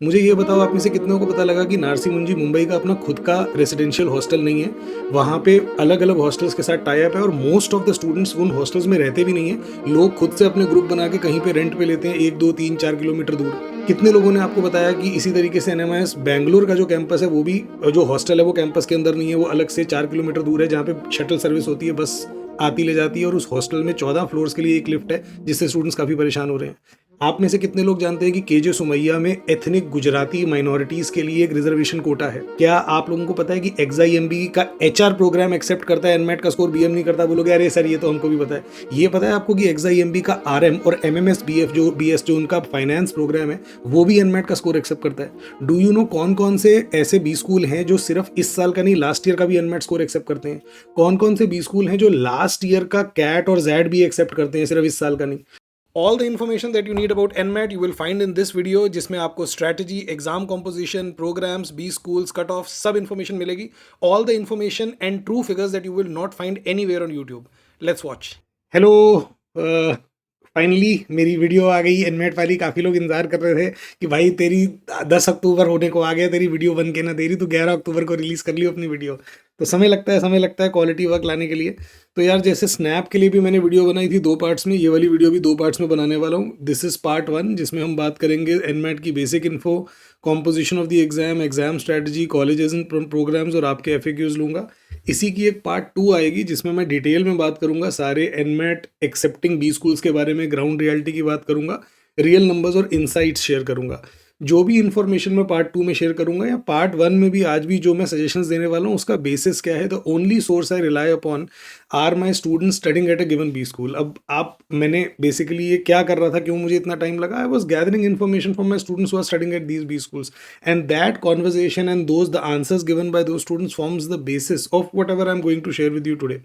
मुझे ये बताओ आप में से कितनों को पता लगा कि नारसी मुंजी मुंबई का अपना खुद का रेसिडेंशियल हॉस्टल नहीं है। वहाँ पे अलग-अलग हॉस्टल्स के साथ टाई अप है और मोस्ट ऑफ द स्टूडेंट्स उन हॉस्टल्स में रहते भी नहीं हैं। लोग खुद से अपने ग्रुप बना के कहीं पे रेंट पे लेते हैं 1, 2, 3, 4 किलोमीटर दूर। कितने लोगों ने आपको बताया कि इसी तरीके से एनएमआईएस बैंगलोर का जो कैंपस है वो भी जो हॉस्टल है वो कैंपस के अंदर नहीं है, वो अलग से 4 किलोमीटर दूर है जहाँ पे शटल सर्विस होती है, बस आती ले जाती है और उस हॉस्टल में 14 फ्लोर्स के लिए एक लिफ्ट है जिससे स्टूडेंट्स काफ़ी परेशान हो रहे हैं। आप में से कितने लोग जानते हैं कि केजे सुमैया में एथनिक गुजराती माइनॉरिटीज के लिए एक रिजर्वेशन कोटा है? क्या आप लोगों को पता है कि एक्सआईएमबी का एचआर प्रोग्राम एक्सेप्ट करता है, एनमेट का स्कोर बीएम नहीं करता? बोलोगे अरे सर ये तो हमको भी पता है। ये पता है आपको कि एक्सआईएमबी का आरएम और एमएमएस बीएफ जो बीएस जो उनका फाइनेंस प्रोग्राम है वो भी एनमेट का स्कोर एक्सेप्ट करता है? डू यू नो कौन कौन से ऐसे बी स्कूल हैं जो सिर्फ इस साल का नहीं लास्ट ईयर का भी एनमेट स्कोर एक्सेप्ट करते हैं? कौन कौन से बी स्कूल हैं जो लास्ट ईयर का कैट और जैड भी एक्सेप्ट करते हैं, सिर्फ इस साल का नहीं? All the information that you need about NMAT you will find in this video, जिसमें आपको strategy, exam composition, programs, B schools, cut offs सब information मिलेगी. All the information and true figures that you will not find anywhere on YouTube. Let's watch. Hello, finally मेरी video आ गई NMAT वाली। काफ़ी लोग इंतजार कर रहे थे कि भाई तेरी 10 अक्टूबर होने को आ गया, तेरी वीडियो बन के ना दे रही, तो 11 अक्टूबर को रिलीज़ कर लियो अपनी वीडियो। तो समय लगता है क्वालिटी वर्क लाने के लिए। तो यार जैसे स्नैप के लिए भी मैंने वीडियो बनाई थी 2 पार्ट्स में, ये वाली वीडियो भी 2 पार्ट्स में बनाने वाला हूँ। दिस इज़ पार्ट 1 जिसमें हम बात करेंगे एनमेट की basic info, composition of the exam, exam strategy, colleges and programmes और आपके एफएक्यूज लूँगा। इसी की एक पार्ट 2 आएगी जिसमें मैं डिटेल में बात करूंगा सारे एनमेट एक्सेप्टिंग बी स्कूल्स के बारे में, ग्राउंड रियलिटी की बात करूंगा, रियल नंबर्स और इनसाइट्स शेयर करूंगा। जो भी इन्फॉर्मेशन मैं पार्ट 2 में शेयर करूंगा या पार्ट 1 में भी आज भी जो मैं सजेशंस देने वाला हूँ उसका बेसिस क्या है, the only source I rely upon are my students studying at a given B school. अब आप मैंने बेसिकली ये क्या कर रहा था, क्यों मुझे इतना टाइम लगा? I was gathering information from my students who are studying at these B schools and that conversation and those the answers given by those students forms the basis of whatever I am going to share with you today.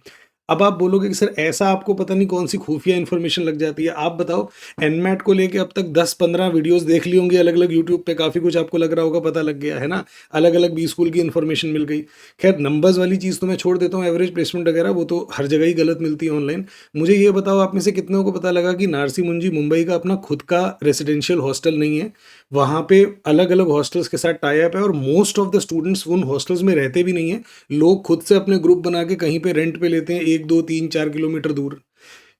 अब आप बोलोगे कि sir ऐसा आपको पता नहीं कौन सी खुफिया इन्फॉर्मेशन लग जाती है। आप बताओ, एनमैट को लेके अब तक 10-15 वीडियोस देख ली होंगी अलग अलग यूट्यूब पे, काफ़ी कुछ आपको लग रहा होगा पता लग गया है ना, अलग अलग बी स्कूल की इन्फॉर्मेशन मिल गई। खैर नंबर्स वाली चीज़ तो मैं छोड़ देता हूँ, एवरेज प्लेसमेंट वगैरह वो तो हर जगह ही गलत मिलती है ऑनलाइन। मुझे ये बताओ आप में से कितनों को पता लगा कि नारसी मुंजी मुंबई का अपना खुद का रेसिडेंशियल हॉस्टल नहीं है? वहाँ पे अलग अलग हॉस्टल्स के साथ टाई अप है और मोस्ट ऑफ द स्टूडेंट्स उन हॉस्टल्स में रहते भी नहीं है। लोग खुद से अपने ग्रुप बना के कहीं पे रेंट पे लेते हैं 1, 2, 3, 4 किलोमीटर दूर।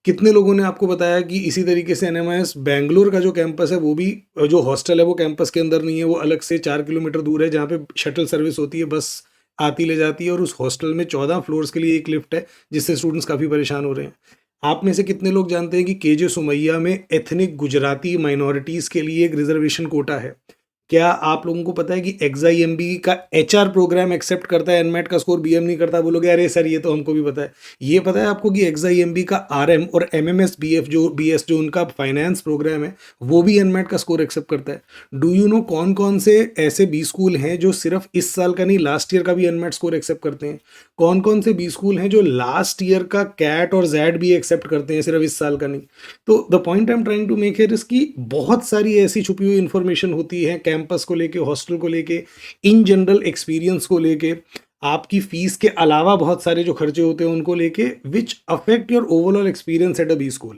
कितने लोगों ने आपको बताया कि इसी तरीके से एनएमआईएस बैंगलोर का जो कैंपस है वो भी जो हॉस्टल है वो कैंपस के अंदर नहीं है, वो अलग से 4 किलोमीटर दूर है जहाँ पे शटल सर्विस होती है, बस आती ले जाती है और उस हॉस्टल में 14 फ्लोर्स के लिए एक लिफ्ट है जिससे स्टूडेंट्स काफ़ी परेशान हो रहे हैं। आप में से कितने लोग जानते हैं कि केजे सुमैया में एथनिक गुजराती माइनॉरिटीज़ के लिए एक रिजर्वेशन कोटा है? क्या आप लोगों को पता है कि एक्सआईएमबी का एचआर प्रोग्राम एक्सेप्ट करता है, एनमेट का स्कोर बीएम नहीं करता? बोलोगे अरे सर ये तो हमको भी पता है। ये पता है आपको कि एक्सआईएमबी का आरएम और एमएमएस बीएफ जो बीएस जो उनका फाइनेंस प्रोग्राम है वो भी एनमेट का स्कोर एक्सेप्ट करता है? डू यू नो कौन कौन से ऐसे बी स्कूल हैं जो सिर्फ इस साल का नहीं लास्ट ईयर का भी एनमेट स्कोर एक्सेप्ट करते हैं? कौन कौन से बी स्कूल हैं जो लास्ट ईयर का कैट और जैड भी एक्सेप्ट करते हैं, सिर्फ इस साल का नहीं? तो the point I am trying to make here is कि बहुत सारी ऐसी छुपी हुई इन्फॉर्मेशन होती है कैंपस को लेके, हॉस्टल को लेके, इन जनरल एक्सपीरियंस को लेके, आपकी फीस के अलावा बहुत सारे जो खर्चे होते हैं उनको लेके, which affect your overall experience at a B school.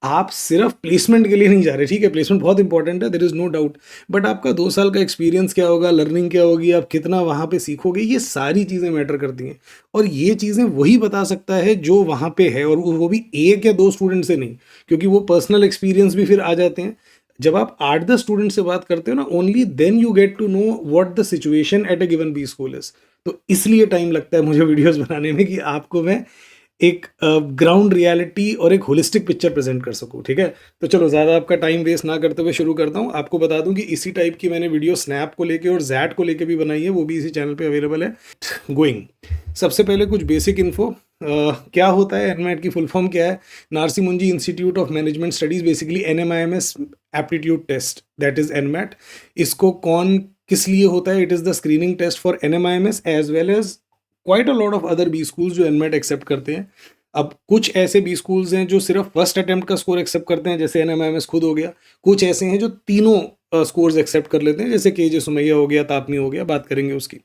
आप सिर्फ प्लेसमेंट के लिए नहीं जा रहे, ठीक है प्लेसमेंट बहुत इंपॉर्टेंट है, there is no doubt, but आपका 2 साल का एक्सपीरियंस क्या होगा, लर्निंग क्या होगी, आप कितना वहाँ पे सीखोगे, ये सारी चीज़ें मैटर करती हैं। और ये चीज़ें वही बता सकता है जो वहाँ पे है, और वो भी 1 या 2 स्टूडेंट से नहीं, क्योंकि वो पर्सनल एक्सपीरियंस भी फिर आ जाते हैं। जब आप 8-10 स्टूडेंट से बात करते हो ना, only then you get to know what the situation at a given B school is. तो इसलिए टाइम लगता है मुझे वीडियोस बनाने में कि आपको मैं एक ग्राउंड रियलिटी और एक होलिस्टिक पिक्चर प्रेजेंट कर सकूं, ठीक है? तो चलो ज़्यादा आपका टाइम वेस्ट ना करते हुए शुरू करता हूं। आपको बता दूं कि इसी टाइप की मैंने वीडियो स्नैप को लेके और जैट को लेके भी बनाई है, वो भी इसी चैनल पे अवेलेबल है। गोइंग, सबसे पहले कुछ बेसिक इन्फो। क्या होता है एनमैट की फुल फॉर्म क्या है? Narsee Monjee Institute of Management Studies, basically NMIMS aptitude test, that is NMAT. इसको कौन किस लिए होता है? It is the screening test for NMIMS as well as quite a lot of other B schools जो एनमेट एक्सेप्ट करते हैं। अब कुछ ऐसे बी स्कूल्स हैं जो सिर्फ फर्स्ट अटेम्प्ट का स्कोर एक्सेप्ट करते हैं, जैसे एनएमआईएमएस खुद हो गया। कुछ ऐसे हैं जो तीनों स्कोर्स एक्सेप्ट कर लेते हैं, जैसे केजे सुमैया हो गया, तापनी हो गया, बात करेंगे उसकी।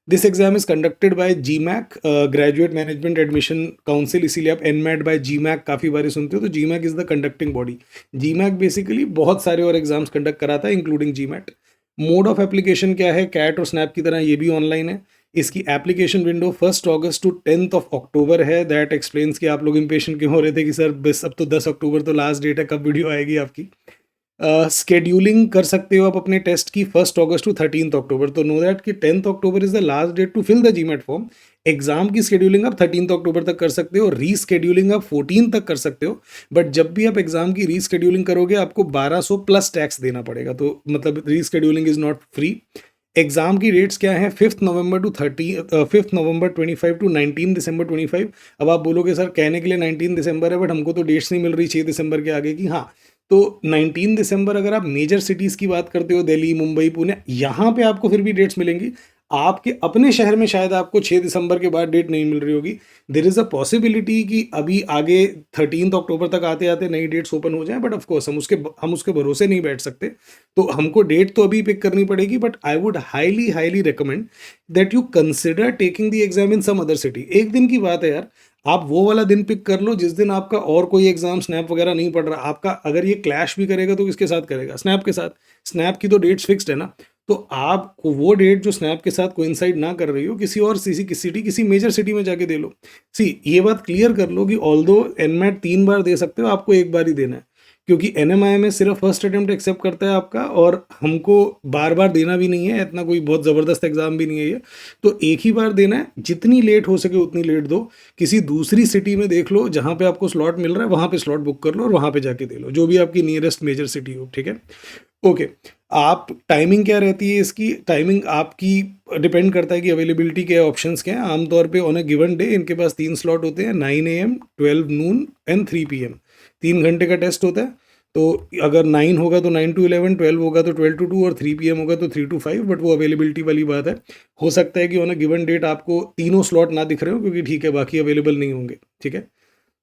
This exam is conducted by GMAC, graduate management admission council, इसीलिए आप एनमेट बाय जीमैक काफ़ी बार सुनते हो। तो GMAC is the conducting body. GMAC basically बहुत सारे और एग्जाम्स कंडक्ट कराता है including GMAT. Mode of application क्या है, कैट और स्नैप की तरह ये भी ऑनलाइन है। इसकी एप्लीकेशन विंडो 1 अगस्त टू 10 अक्टूबर है। दैट एक्सप्लेन्स कि आप लोग इम्पेशेंट क्यों हो रहे थे कि सर बस अब तो 10 अक्टूबर तो लास्ट डेट है, कब वीडियो आएगी आपकी। स्केड्यूलिंग कर सकते हो आप अपने टेस्ट की 1 अगस्त टू 13 अक्टूबर। तो नो दैट कि 10 October is the last date to fill the GMAT form. Exam की स्केड्यूलिंग आप 13 अक्टूबर तक कर सकते हो, रीस्केड्यूलिंग आप 14 तक कर सकते हो। बट जब भी आप एग्जाम की रीस्केड्यूलिंग करोगे आपको 1200 प्लस टैक्स देना पड़ेगा, तो मतलब rescheduling is not free. Exam की डेट्स क्या है, 5 नवंबर 25 टू 19 दिसंबर 25। अब आप बोलोगे सर कहने के लिए 19 दिसंबर है बट हमको तो डेट्स नहीं मिल रही 6 दिसंबर के आगे की। हाँ, तो 19 दिसंबर अगर आप मेजर सिटीज़ की बात करते हो, दिल्ली, मुंबई, पुणे, यहाँ पे आपको फिर भी डेट्स मिलेंगी। आपके अपने शहर में शायद आपको 6 दिसंबर के बाद डेट नहीं मिल रही होगी। देर इज़ अ पॉसिबिलिटी कि अभी आगे 13 अक्टूबर तक आते आते नई डेट्स ओपन हो जाए, बट ऑफकोर्स हम उसके भरोसे नहीं बैठ सकते। तो हमको डेट तो अभी पिक करनी पड़ेगी, but I would highly highly recommend that you consider taking the exam in some other city. एक दिन की बात है यार, आप वो वाला दिन पिक कर लो जिस दिन आपका और कोई एग्जाम स्नैप वगैरह नहीं पड़ रहा। आपका अगर ये क्लैश भी करेगा तो किसके साथ करेगा, स्नैप के साथ। स्नैप की तो डेट्स फिक्स्ड है ना, तो आपको वो डेट जो स्नैप के साथ कोइंसाइड ना कर रही हो किसी और सिटी, किसी मेजर सिटी में जाके दे लो। सी ये बात क्लियर कर लो कि ऑल्दो एनमैट 3 बार दे सकते हो, आपको एक बार ही देना है, क्योंकि एनएमआई में सिर्फ फर्स्ट अटेम्प्ट एक्सेप्ट करता है आपका, और हमको बार बार देना भी नहीं है, इतना कोई बहुत ज़बरदस्त एग्जाम भी नहीं है ये। तो एक ही बार देना है, जितनी लेट हो सके उतनी लेट दो। किसी दूसरी सिटी में देख लो जहाँ पे आपको स्लॉट मिल रहा है, वहाँ पे स्लॉट बुक कर लो और वहाँ पे जाके दे लो, जो भी आपकी नियरेस्ट मेजर सिटी हो, ठीक है। ओके, आप टाइमिंग क्या रहती है इसकी, टाइमिंग आपकी डिपेंड करता है कि अवेलेबिलिटी के ऑप्शंस क्या हैं। आमतौर पे ऑन अ गिवन डे इनके पास 3 स्लॉट होते हैं, 9 AM, 12 नून एंड 3 PM। 3 घंटे का टेस्ट होता है। तो अगर 9 होगा तो 9 to 11, 12 होगा तो 12 to 2 और 3 PM होगा तो 3 to 5। बट वो अवेलेबिलिटी वाली बात है। हो सकता है कि ऑन अ गिवन डेट आपको तीनों स्लॉट ना दिख रहे हो, क्योंकि ठीक है बाकी अवेलेबल नहीं होंगे, ठीक है।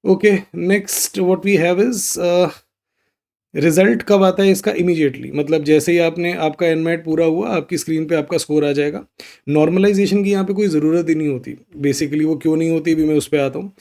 Okay, next what we have is result कब आता है इसका, इमीडिएटली, मतलब जैसे ही आपने आपका एनमैट पूरा हुआ आपकी स्क्रीन पे आपका स्कोर आ जाएगा। नॉर्मलाइजेशन की यहाँ पे कोई ज़रूरत ही नहीं होती, बेसिकली वो क्यों नहीं होती भी मैं उस पर आता हूँ।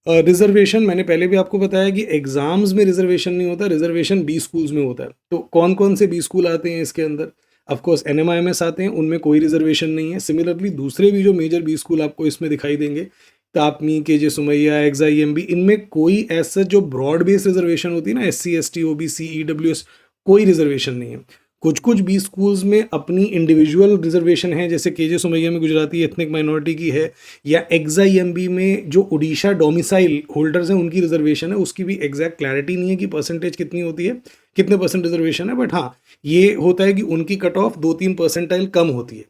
रिजर्वेशन मैंने पहले भी आपको बताया कि एग्जाम्स में रिजर्वेशन नहीं होता, रिजर्वेशन बी स्कूल्स में होता है। तो कौन कौन से बी स्कूल आते हैं इसके अंदर, ऑफकोर्स NMIMS आते हैं, उनमें कोई रिजर्वेशन नहीं है। सिमिलरली दूसरे भी जो मेजर बी स्कूल आपको इसमें दिखाई देंगे, तापमी, KJ सुमैया, XIMB, इनमें कोई ऐसा जो ब्रॉड बेस रिजर्वेशन होती है ना, SC ST OBC EWS, कोई रिजर्वेशन नहीं है। कुछ कुछ बी स्कूल्स में अपनी इंडिविजुअल रिजर्वेशन है, जैसे KJ सुमैया में गुजराती एथनिक माइनॉरिटी की है, या XIMB में जो उड़ीसा डोमिसाइल होल्डर्स हैं उनकी रिजर्वेशन है। उसकी भी एग्जैक्ट क्लैरिटी नहीं है कि परसेंटेज कितनी होती है, कितने परसेंट रिजर्वेशन है, बट हाँ ये होता है कि उनकी कट ऑफ 2-3 परसेंटाइल कम होती है।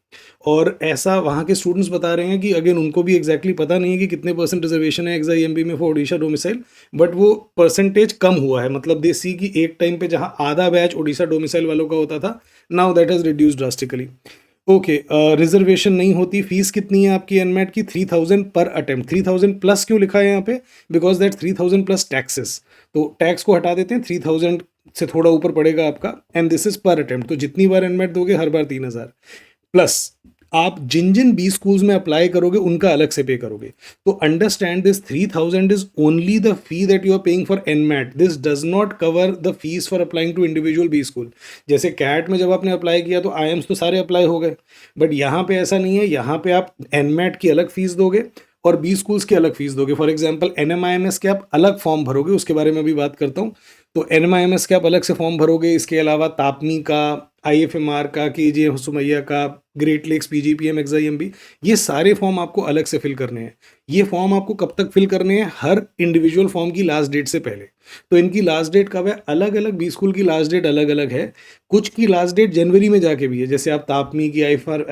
और ऐसा वहाँ के स्टूडेंट्स बता रहे हैं कि अगेन उनको भी एग्जैक्टली पता नहीं है कि कितने परसेंट रिजर्वेशन है XIMB में फॉर उड़ीसा डोमिसाइल, बट वो परसेंटेज कम हुआ है। मतलब दे सी कि एक टाइम पे जहाँ आधा बैच उड़ीसा डोमिसाइल वालों का होता था, now that has reduce drastically. Okay, reservation नहीं होती। फीस कितनी है आपकी एनमैट की, 3000 पर अटेम्प्ट। 3000 प्लस क्यों लिखा है यहाँ पे, बिकॉज दैट 3000 प्लस टैक्सेस, तो टैक्स को हटा देते हैं, 3000 से थोड़ा ऊपर पड़ेगा आपका, एंड दिस इज पर अटेम्प्ट। तो जितनी बार एनमैट दोगे हर बार 3000 प्लस। आप जिन जिन बी स्कूल्स में अप्लाई करोगे उनका अलग से पे करोगे। तो understand this 3000 is only the fee that you are paying for NMAT, this does not cover the fees for applying to individual B school. जैसे कैट में जब आपने अप्लाई किया तो IIMs तो सारे अप्लाई हो गए, बट यहाँ पे ऐसा नहीं है। यहाँ पे आप एनमैट की अलग फीस दोगे और बी स्कूल्स की अलग फीस दोगे। फॉर एग्जाम्पल NMIMS के आप अलग फॉर्म भरोगे, उसके बारे में भी बात करता हूँ। तो NMIMS के आप अलग से फॉर्म भरोगे, इसके अलावा तापमी का, IFMR का, KJ सुमैया का, ग्रेट लेक्स, PGPM, XIMB, ये सारे फॉर्म आपको अलग से फिल करने हैं। ये फॉर्म आपको कब तक फिल करने हैं, हर इंडिविजुअल फॉर्म की लास्ट डेट से पहले। तो इनकी लास्ट डेट कब है, अलग अलग बी स्कूल की लास्ट डेट अलग अलग है। कुछ की लास्ट डेट जनवरी में जाके भी है, जैसे आप तापमी की,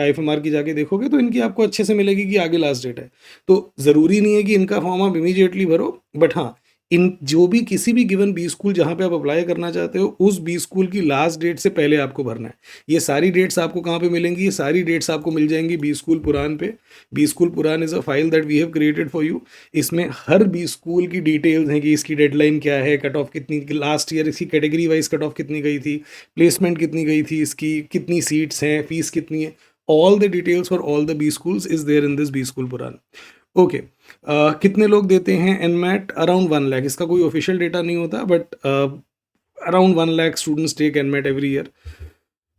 IFMR की जाके देखोगे तो इनकी आपको अच्छे से मिलेगी कि आगे लास्ट डेट है। तो ज़रूरी नहीं है कि इनका फॉर्म आप इमीडिएटली भरो, बट हाँ इन जो भी किसी भी गिवन बी स्कूल जहाँ पे आप अप्लाई करना चाहते हो उस बी स्कूल की लास्ट डेट से पहले आपको भरना है। ये सारी डेट्स आपको कहाँ पे मिलेंगी, ये सारी डेट्स आपको मिल जाएंगी बी स्कूल पुराण पे। B school Puran is a file that we have created for you. इसमें हर बी स्कूल की डिटेल्स हैं कि इसकी डेडलाइन क्या है, कट ऑफ कितनी, लास्ट ईयर इसकी कैटेगरी वाइज कट ऑफ कितनी गई थी, प्लेसमेंट कितनी गई थी, इसकी कितनी सीट्स हैं, फीस कितनी है, all the details for all the B schools is there in this B school Puran. Okay, कितने लोग देते हैं एनमैट, अराउंड 1 लाख। इसका कोई ऑफिशियल डेटा नहीं होता, but around 1 lakh students take NMAT every year.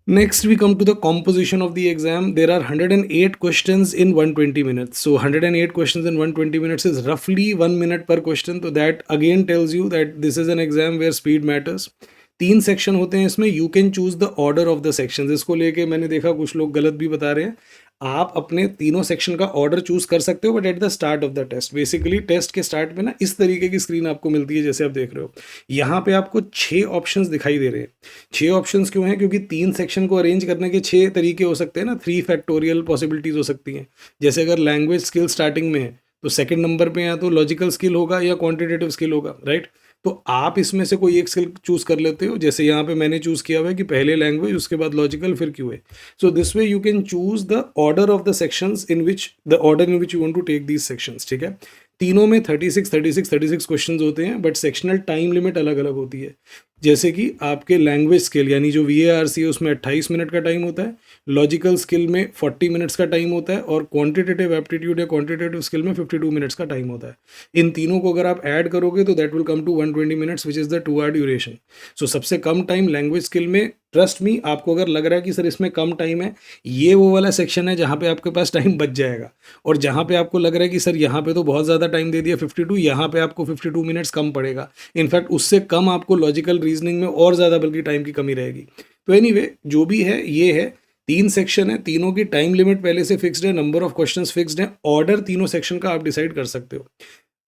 Next, we come to the composition of the exam. There are 108 questions in 120 minutes. So 108 questions in 120 minutes is roughly 1 minute per question. So that again tells you that this is an exam where speed matters. 3 section होते हैं इसमें. You can choose the order of the section. इसको लेके मैंने देखा कुछ लोग गलत भी बता रहे हैं. आप अपने तीनों सेक्शन का ऑर्डर चूज कर सकते हो, but at the start of the test. Basically test के स्टार्ट में ना इस तरीके की स्क्रीन आपको मिलती है जैसे आप देख रहे हो. यहाँ पे आपको 6 ऑप्शंस दिखाई दे रहे हैं. 6 ऑप्शंस क्यों हैं? क्योंकि 3 सेक्शन को अरेंज करने के 6 तरीके हो सकते हैं ना. 3 फैक्टोरियल पॉसिबिलिटीज हो सकती हैं. जैसे अगर लैंग्वेज स्किल स्टार्टिंग में है तो सेकंड नंबर पे या तो लॉजिकल स्किल होगा या क्वांटिटेटिव स्किल होगा, राइट. तो आप इसमें से कोई एक स्किल चूज कर लेते हो. जैसे यहाँ पे मैंने चूज किया हुआ है कि पहले लैंग्वेज, उसके बाद लॉजिकल, फिर QA. So this way you can choose the order of the sections in which you want to take these sections. ठीक है. तीनों में 36 क्वेश्चंस होते हैं, बट सेक्शनल टाइम लिमिट अलग अलग होती है. जैसे कि आपके लैंग्वेज स्किल यानी जो VARC है उसमें 28 मिनट का टाइम होता है, लॉजिकल स्किल में 40 मिनट्स का टाइम होता है, और क्वांटिटेटिव एप्टीट्यूड या क्वांटिटेटिव स्किल में 52 मिनट्स का टाइम होता है. इन तीनों को अगर आप ऐड करोगे तो that will come to 120 minutes which is the 2 hour duration. So सबसे कम टाइम लैंग्वेज स्किल में. ट्रस्ट मी, आपको अगर लग रहा है कि सर इसमें कम टाइम है, ये वो वाला सेक्शन है जहाँ पे आपके पास टाइम बच जाएगा. और जहाँ पे आपको लग रहा है कि सर यहाँ पे तो बहुत ज़्यादा टाइम दे दिया 52, यहाँ पे आपको 52 मिनट्स कम पड़ेगा. इनफैक्ट उससे कम आपको लॉजिकल रीजनिंग में और ज़्यादा बल्कि टाइम की कमी रहेगी. तो एनीवे जो भी है ये है. 3 सेक्शन है, तीनों की टाइम लिमिट पहले से फिक्स्ड है, नंबर ऑफ क्वेश्चंस फिक्स्ड है, ऑर्डर तीनों सेक्शन का आप डिसाइड कर सकते हो.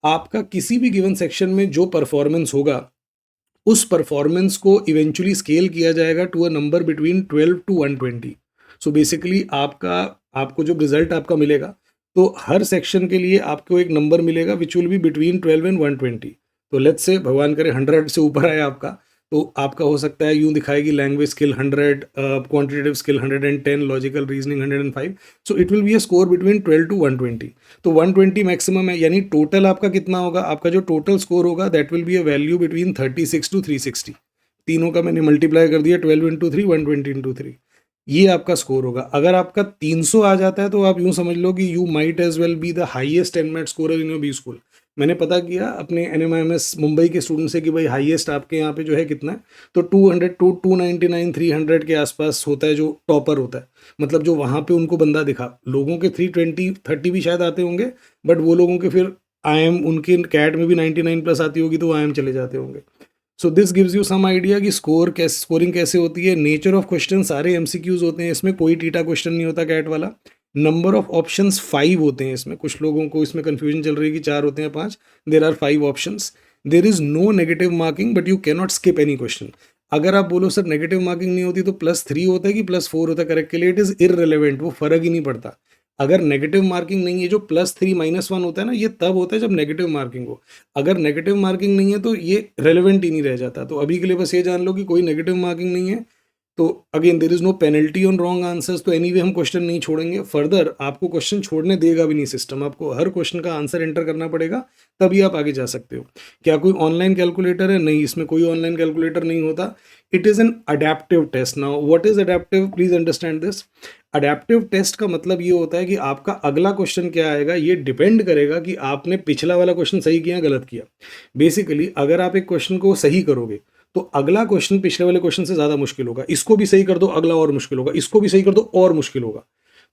आपका किसी भी गिवन सेक्शन में जो परफॉर्मेंस होगा उस परफॉर्मेंस को इवेंचुअली स्केल किया जाएगा to a number between 12 to 120. So basically आपको जो रिजल्ट आपका मिलेगा, तो हर सेक्शन के लिए आपको एक नंबर मिलेगा which will be between 12 and 120. तो लेट्स से भगवान करे 100 से ऊपर आए आपका, तो आपका हो सकता है यूं दिखाएगी language skill 100, quantitative skill 110, logical reasoning 105. So it will be a score between 12 to 120. तो 120 मैक्सिमम है, यानी टोटल आपका कितना होगा? आपका जो टोटल स्कोर होगा that will be a value between 36 to 360. तीनों का मैंने मल्टीप्लाई कर दिया, 12 इंटू 3, 120 इंटू 3. ये आपका स्कोर होगा. अगर आपका 300 आ जाता है तो आप यूं समझ लो कि you might as well be the highest NMAT scorer in your B school. मैंने पता किया अपने NMIMS मुंबई के स्टूडेंट से कि भाई हाईएस्ट आपके यहाँ पे जो है कितना है, तो 200 टू 299 300 के आसपास होता है जो टॉपर होता है. मतलब जो वहाँ पे उनको बंदा दिखा. लोगों के 320 30 भी शायद आते होंगे, बट वो लोगों के फिर IIM उनके कैट में भी 99 प्लस आती होगी तो IIM चले जाते होंगे. So this gives you some idea कि स्कोरिंग कैसे होती है. नेचर ऑफ क्वेश्चन सारे MCQs होते हैं इसमें, कोई टीटा क्वेश्चन नहीं होता कैट वाला. नंबर ऑफ ऑप्शंस 5 होते हैं इसमें. कुछ लोगों को इसमें कंफ्यूजन चल रही है कि 4 होते हैं 5. There are 5 options. There is no negative marking, but you can not skip any question. अगर आप बोलो सर नेगेटिव मार्किंग नहीं होती तो +3 होता है कि +4 होता है, करेक्ट के लिए इट इज़ इररिलेवेंट, वो फर्क ही नहीं पड़ता. अगर नेगेटिव मार्किंग नहीं है, जो +3 -1 होता है ना, ये तब होता है जब नेगेटिव मार्किंग हो. अगर नेगेटिव मार्किंग नहीं है तो ये रेलेवेंट ही नहीं रह जाता. तो अभी के लिए बस ये जान लो कि कोई नेगेटिव मार्किंग नहीं है. तो again there is no penalty on wrong answers. तो एनीवे हम क्वेश्चन नहीं छोड़ेंगे. फर्दर आपको क्वेश्चन छोड़ने देगा भी नहीं सिस्टम. आपको हर क्वेश्चन का आंसर एंटर करना पड़ेगा, तभी आप आगे जा सकते हो. क्या कोई ऑनलाइन कैलकुलेटर है? नहीं, इसमें कोई ऑनलाइन कैलकुलेटर नहीं होता. It is an adaptive test. Now what is adaptive? Please understand this. Adaptive test का मतलब ये होता है कि आपका अगला क्वेश्चन क्या आएगा ये डिपेंड करेगा कि आपने पिछला वाला क्वेश्चन सही किया गलत किया. बेसिकली अगर आप एक क्वेश्चन को सही करोगे तो अगला क्वेश्चन पिछले वाले क्वेश्चन से ज़्यादा मुश्किल होगा. इसको भी सही कर दो, अगला और मुश्किल होगा. इसको भी सही कर दो और मुश्किल होगा.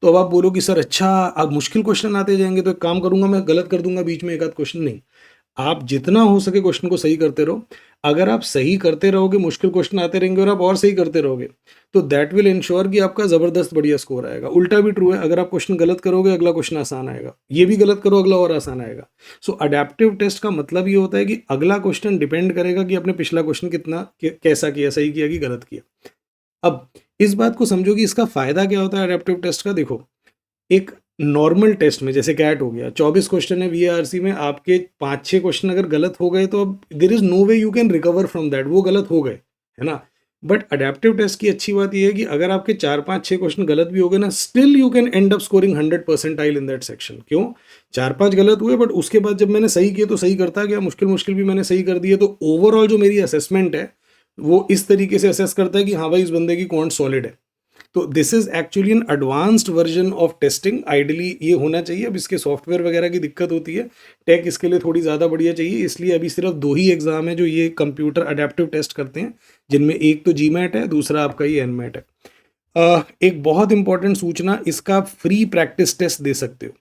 तो अब आप बोलो कि सर अच्छा अब मुश्किल क्वेश्चन आते जाएंगे तो एक काम करूंगा मैं गलत कर दूंगा बीच में एक आध क्वेश्चन. नहीं, आप जितना हो सके क्वेश्चन को सही करते रहो. अगर आप सही करते रहोगे, मुश्किल क्वेश्चन आते रहेंगे और आप और सही करते रहोगे, तो दैट विल इंश्योर कि आपका ज़बरदस्त बढ़िया स्कोर आएगा. उल्टा भी ट्रू है, अगर आप क्वेश्चन गलत करोगे अगला क्वेश्चन आसान आएगा, ये भी गलत करो अगला और आसान आएगा. सो अडेप्टिव टेस्ट का मतलब ये होता है कि अगला क्वेश्चन डिपेंड करेगा कि आपने पिछला क्वेश्चन कितना कैसा किया, सही किया कि गलत किया. अब इस बात को समझो कि इसका फ़ायदा क्या होता है अडेप्टिव टेस्ट का. देखो, एक नॉर्मल टेस्ट में जैसे कैट हो गया, 24 क्वेश्चन है VARC में, आपके 5-6 क्वेश्चन अगर गलत हो गए तो अब there is no way you can recover from that. वो गलत हो गए, है ना. बट अडेप्टिव टेस्ट की अच्छी बात यह है कि अगर आपके 4-5-6 क्वेश्चन गलत भी हो गए ना, still you can and up scoring 100 percentile in that section. क्यों? 4-5 गलत हुए बट उसके बाद जब मैंने सही किए तो सही करता गया, मुश्किल मुश्किल भी मैंने सही कर दिए. तो ओवरऑल जो मेरी असेसमेंट है वो इस तरीके से असेस करता है कि हाँ भाई इस बंदे की क्वांट सॉलिड है. तो this is actually an advanced version of testing. Ideally ये होना चाहिए. अब इसके सॉफ्टवेयर वगैरह की दिक्कत होती है, टेक इसके लिए थोड़ी ज़्यादा बढ़िया चाहिए. इसलिए अभी सिर्फ 2 ही एग्जाम है जो ये कंप्यूटर अडेप्टिव टेस्ट करते हैं, जिनमें एक तो GMAT है, दूसरा आपका ये NMAT है. एक बहुत इंपॉर्टेंट सूचना, इसका फ्री प्रैक्टिस टेस्ट दे सकते हो।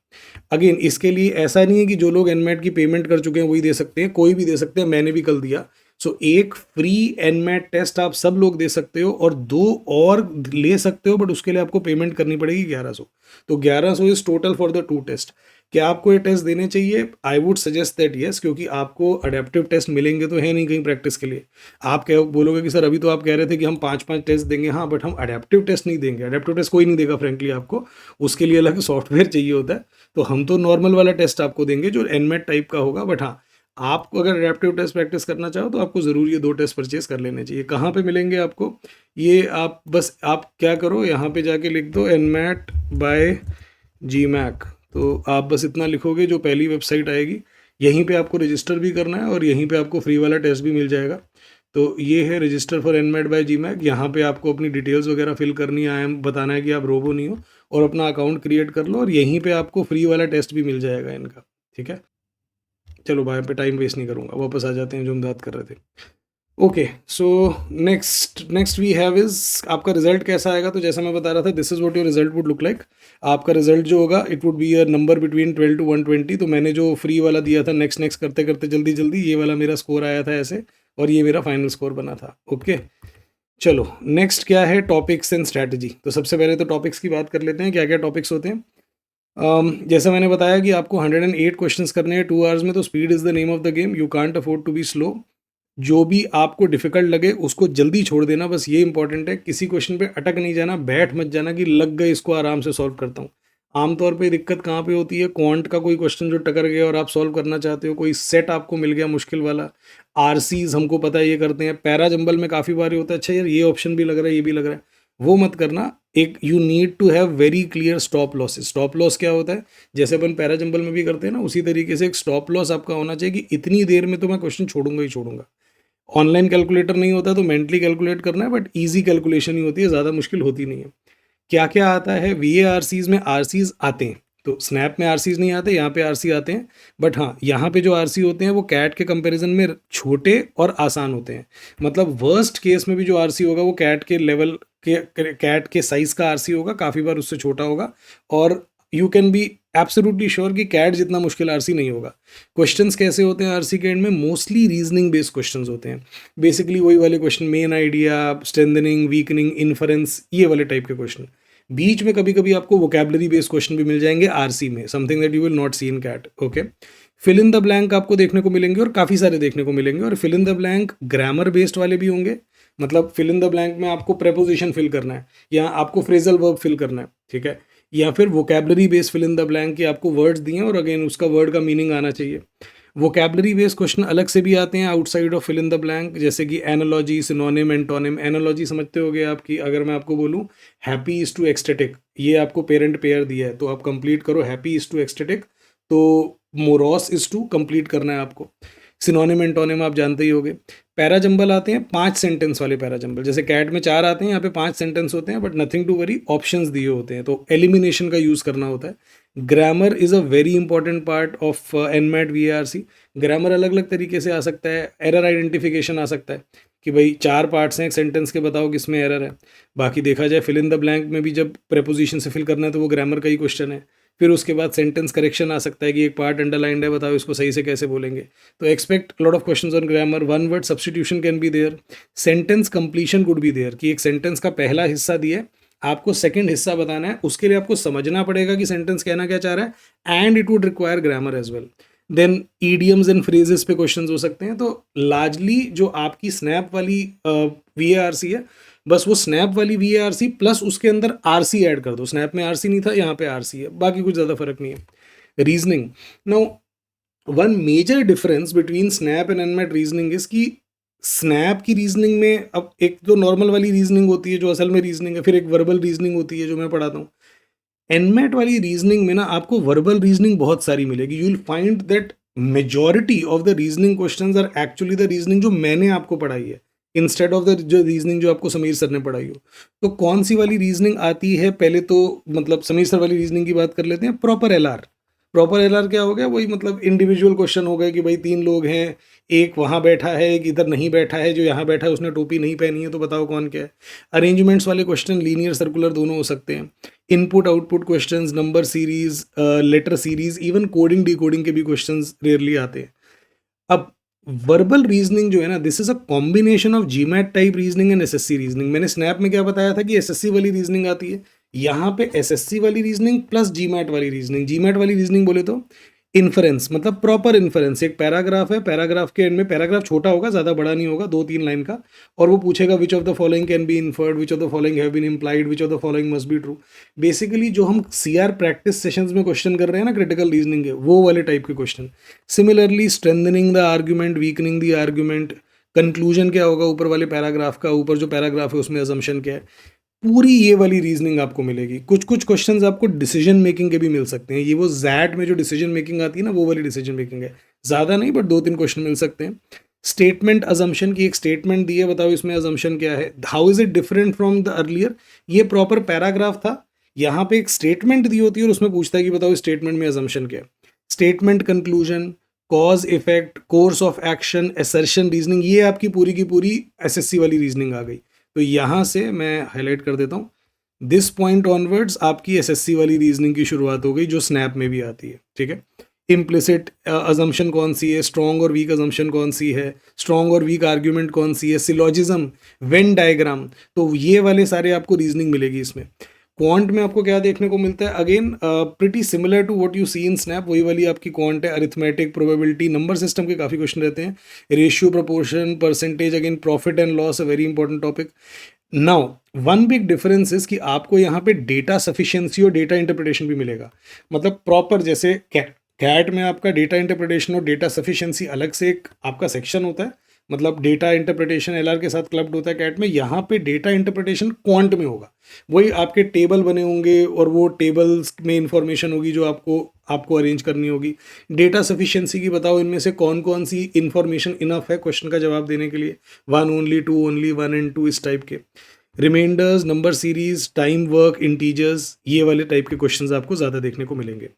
अगेन इसके लिए ऐसा नहीं है कि जो लोग एनमेट की पेमेंट कर चुके हैं वही दे सकते हैं, कोई भी दे सकते हैं, मैंने भी कल दिया। सो एक फ्री एनमेट टेस्ट आप सब लोग दे सकते हो और 2 और ले सकते हो, बट उसके लिए आपको पेमेंट करनी पड़ेगी 1100। तो 1100 इज टोटल फॉर द 2 टेस्ट। क्या आपको ये टेस्ट देने चाहिए? I would suggest that yes, क्योंकि आपको अडेप्टिव टेस्ट मिलेंगे तो है नहीं कहीं प्रैक्टिस के लिए। आप क्या बोलोगे कि सर अभी तो आप कह रहे थे कि हम 5-5 टेस्ट देंगे, हाँ बट हम अडेप्टिव टेस्ट नहीं देंगे, अडेप्टिव टेस्ट कोई नहीं देगा फ्रेंकली आपको, उसके लिए अलग सॉफ्टवेयर चाहिए होता है। तो हम तो नॉर्मल वाला टेस्ट आपको देंगे जो एनमेट टाइप का होगा, बट हाँ आपको अगर अडेप्टिव टेस्ट प्रैक्टिस करना चाहो तो आपको ज़रूर ये 2 टेस्ट परचेज कर लेने चाहिए। कहाँ पे मिलेंगे आपको? ये आप बस आप क्या करो, यहाँ पे जाके लिख दो एनमेट बाय जीमैक, तो आप बस इतना लिखोगे, जो पहली वेबसाइट आएगी यहीं पे आपको रजिस्टर भी करना है और यहीं पे आपको फ्री वाला टेस्ट भी मिल जाएगा। तो ये है रजिस्टर फॉर एनमेट बाय जीमैक। यहाँ पे आपको अपनी डिटेल्स वगैरह फिल करनी है, बताना है कि आप रोबो नहीं हो, और अपना अकाउंट क्रिएट कर लो और यहीं पे आपको फ्री वाला टेस्ट भी मिल जाएगा इनका। ठीक है, चलो भाई पे टाइम वेस्ट नहीं करूँगा, वापस आ जाते हैं जो हम बात कर रहे थे। Okay, so next next we have is आपका रिजल्ट कैसा आएगा। तो जैसा मैं बता रहा था, this is what your result would look like. आपका रिजल्ट जो होगा it would be a number between 12 to 120। तो मैंने जो फ्री वाला दिया था, नेक्स्ट नेक्स्ट करते करते जल्दी जल्दी ये वाला मेरा स्कोर आया था ऐसे, और ये मेरा फाइनल स्कोर बना था। ओके, चलो नेक्स्ट क्या है, टॉपिक्स एंड स्ट्रैटेजी। तो सबसे पहले तो टॉपिक्स की बात कर लेते हैं, क्या क्या टॉपिक्स होते हैं। जैसा मैंने बताया कि आपको 108 क्वेश्चंस करने हैं 2 आवर्स में, तो speed is the name of the game, you can't afford to be slow. जो भी आपको डिफिकल्ट लगे उसको जल्दी छोड़ देना, बस ये इंपॉर्टेंट है। किसी क्वेश्चन पे अटक नहीं जाना, बैठ मत जाना कि लग गए इसको आराम से सॉल्व करता हूँ। आमतौर पे दिक्कत कहाँ पे होती है, क्वांट का कोई क्वेश्चन जो टकर गया और आप सॉल्व करना चाहते हो, कोई सेट आपको मिल गया मुश्किल वाला, आरसीज हमको पता है ये करते हैं, पैरा जंबल में काफ़ी बार होता है अच्छा यार ये ऑप्शन भी लग रहा है ये भी लग रहा है, वो मत करना। एक you need to have very clear stop losses. Stop loss क्या होता है, जैसे अपन पैरा जंबल में भी करते हैं ना, उसी तरीके से एक स्टॉप लॉस आपका होना चाहिए कि इतनी देर में तो मैं क्वेश्चन छोड़ूंगा ही छोड़ूंगा। ऑनलाइन कैलकुलेटर नहीं होता तो मेंटली कैलकुलेट करना है, बट इजी कैलकुलेशन ही होती है, ज़्यादा मुश्किल होती नहीं है। क्या क्या आता है, वी ए आर सीज में आर सीज आते हैं, तो स्नैप में आर सीज नहीं आते, यहाँ पे आर सी आते हैं। बट हाँ, यहाँ पे जो आर सी होते हैं वो कैट के कंपैरिजन में छोटे और आसान होते हैं। मतलब वर्स्ट केस में भी जो आर सी होगा वो कैट के लेवल के, कैट के साइज का आर सी होगा, काफ़ी बार उससे छोटा होगा। और you can be absolutely sure कि कैट जितना मुश्किल आरसी नहीं होगा। क्वेश्चंस कैसे होते हैं आरसी के एंड में, मोस्टली रीजनिंग बेस्ड क्वेश्चंस होते हैं। बेसिकली वही वाले question, main idea, strengthening, weakening, inference, ये वाले टाइप के क्वेश्चन। बीच में कभी कभी आपको वोकेबलरी बेस्ड क्वेश्चन भी मिल जाएंगे आरसी में, something that you will not see in CAT. Okay, fill in the blank आपको देखने को मिलेंगे और काफ़ी सारे देखने को मिलेंगे, और fill in the blank grammar based वाले भी होंगे। मतलब फिल इन द ब्लैंक में आपको प्रेपोजिशन फिल करना है या आपको फ्रेजल वर्ब फिल करना है, ठीक है, या फिर vocabulary based fill in the blank की आपको वर्ड्स दिए और अगेन उसका वर्ड का मीनिंग आना चाहिए। वोकेबलरी बेस्ड क्वेश्चन अलग से भी आते हैं outside of fill in the blank, जैसे कि एनालॉजी, सिनोनिम, एंटोनिम। एनालॉजी समझते होगे आपकी, अगर मैं आपको बोलूँ हैप्पी इज टू एक्सटेटिक, ये आपको पेरेंट पेयर दिया है तो आप कंप्लीट करो हैप्पी इज टू एक्सटेटिक, तो मोरॉस इज टू कंप्लीट करना है आपको। सिनोनिम एंटोनिम आप जानते ही होगे। पैराजंबल आते हैं 5 सेंटेंस वाले पैराजंबल, जैसे कैट में 4 आते हैं, यहाँ पे 5 सेंटेंस होते हैं, but nothing to worry, options दिए होते हैं, तो एलिमिनेशन का यूज़ करना होता है। Grammar is a very important part of NMAT we are see. Grammar अलग अलग तरीके से आ सकता है, एरर आइडेंटिफिकेशन आ सकता है कि भाई 4 पार्ट्स हैं एक सेंटेंस के, बताओ किसमें एरर है। बाकी देखा जाए फिल इन द ब्लैंक में भी जब प्रेपोजिशन से फिल करना है तो वो ग्रामर का ही क्वेश्चन है। फिर उसके बाद सेंटेंस करेक्शन आ सकता है कि एक पार्ट अंडरलाइंड है, बताओ इसको सही से कैसे बोलेंगे। तो expect lot of questions on grammar. One word substitution can be there, sentence completion could be there, कि एक सेंटेंस का पहला हिस्सा दिया है, आपको सेकंड हिस्सा बताना है, उसके लिए आपको समझना पड़ेगा कि सेंटेंस कहना क्या चाह रहा है, and it would require grammar as well. Then idioms and phrases पे क्वेश्चंस हो सकते हैं। तो लार्जली जो आपकी स्नैप वाली वी आर सी है, बस वो स्नैप वाली वी आर सी प्लस उसके अंदर आर सी ऐड कर दो। स्नैप में आर सी नहीं था, यहाँ पे आर सी है, बाकी कुछ ज़्यादा फर्क नहीं है। Reasoning, now one major difference between SNAP and NMAT reasoning is कि स्नैप की रीजनिंग में अब एक तो नॉर्मल वाली रीजनिंग होती है जो असल में रीजनिंग है, फिर एक वर्बल रीजनिंग होती है जो मैं पढ़ाता हूँ। एनमैट वाली रीजनिंग में ना आपको वर्बल रीजनिंग बहुत सारी मिलेगी, you will find that majority of the reasoning questions are actually the reasoning जो मैंने आपको पढ़ाई है, इंस्टेड ऑफ द जो रीजनिंग जो आपको समीर सर ने पढ़ाई हो। तो कौन सी वाली रीजनिंग आती है, पहले तो मतलब समीर सर वाली रीजनिंग की बात कर लेते हैं, प्रॉपर एलआर। प्रॉपर एलआर क्या हो गया, वही मतलब इंडिविजुअल क्वेश्चन हो गए कि भाई 3 लोग हैं, एक वहाँ बैठा है, एक इधर नहीं बैठा है, जो यहाँ बैठा है उसने टोपी नहीं पहनी है, तो बताओ कौन क्या है। अरेंजमेंट्स वाले क्वेश्चन लीनियर सर्कुलर दोनों हो सकते हैं। Input output questions, number series, letter series, even coding decoding के भी क्वेश्चंस रेयरली आते हैं। अब वर्बल रीजनिंग जो है ना, this is a combination of GMAT type reasoning and SSC reasoning. मैंने स्नैप में क्या बताया था कि एसएससी वाली रीजनिंग आती है, यहाँ पे एसएससी वाली रीजनिंग प्लस जीमैट वाली रीजनिंग। जीमैट वाली रीजनिंग बोले तो इन्फरेंस, मतलब प्रॉपर इन्फरेंस। एक पैराग्राफ है, पैराग्राफ के एंड में, पैराग्राफ छोटा होगा, ज़्यादा बड़ा नहीं होगा, 2-3 लाइन का, और वो पूछेगा which of the following can be inferred, which of the following have been implied, which of the following must be true. Basically जो हम सीआर प्रैक्टिस सेशंस में क्वेश्चन कर रहे हैं ना क्रिटिकल रीजनिंग के, वो वाले टाइप के question. Similarly strengthening the argument, weakening the argument, conclusion क्या होगा ऊपर वाले पैराग्राफ का, ऊपर जो पैराग्राफ है उसमें अजम्पशन क्या है, पूरी ये वाली रीजनिंग आपको मिलेगी। कुछ कुछ क्वेश्चंस आपको डिसीजन मेकिंग के भी मिल सकते हैं, ये वो जैट में जो डिसीजन मेकिंग आती है ना, वो वाली डिसीजन मेकिंग है। ज़्यादा नहीं, बट 2-3 क्वेश्चन मिल सकते हैं। स्टेटमेंट अजम्पशन की एक स्टेटमेंट दी है, बताओ इसमें अजम्पशन क्या है, how is it different from the earlier. ये प्रॉपर पैराग्राफ था, यहाँ पे एक स्टेटमेंट दी होती है और उसमें पूछता है कि बताओ स्टेटमेंट में अजम्पशन क्या है। Statement, conclusion, cause effect, course of action, assertion reasoning, ये आपकी पूरी की पूरी एसएससी वाली रीजनिंग आ गई। तो यहाँ से मैं हाईलाइट कर देता हूँ, दिस पॉइंट ऑनवर्ड्स आपकी एसएससी वाली रीजनिंग की शुरुआत हो गई, जो स्नैप में भी आती है। ठीक है, इम्प्लिसिट अजम्पशन कौन सी है, स्ट्रॉन्ग और वीक अजम्पशन कौन सी है, स्ट्रॉन्ग और वीक आर्ग्यूमेंट कौन सी है, सिलॉजिज्म, वेन डायग्राम, तो ये वाले सारे आपको रीजनिंग मिलेगी इसमें। क्वांट में आपको क्या देखने को मिलता है, again pretty similar to what you see in SNAP, वही वाली आपकी क्वांट है। अरिथमेटिक, प्रोबेबिलिटी, नंबर सिस्टम के काफ़ी क्वेश्चन रहते हैं। Ratio, proportion, percentage, again profit and loss, a very important topic. Now one big difference is कि आपको यहाँ पे डेटा सफिशिएंसी और डेटा इंटरप्रिटेशन भी मिलेगा। मतलब प्रॉपर जैसे कैट में आपका डेटा इंटरप्रिटेशन और डेटा सफिशिएंसी अलग से एक आपका सेक्शन होता है, मतलब डेटा इंटरप्रिटेशन एलआर के साथ क्लब्ड होता है कैट में, यहाँ पे डेटा इंटरप्रिटेशन क्वांट में होगा। वही आपके टेबल बने होंगे और वो टेबल्स में इंफॉर्मेशन होगी जो आपको अरेंज करनी होगी। डेटा सफिशिएंसी की बताओ इनमें से कौन कौन सी इंफॉर्मेशन इनफ है क्वेश्चन का जवाब देने के लिए, 1 ओनली, 2 ओनली, 1 एंड 2, इस टाइप के। Remainders, number series, time work, integers, ये वाले टाइप के क्वेश्चंस आपको ज़्यादा देखने को मिलेंगे।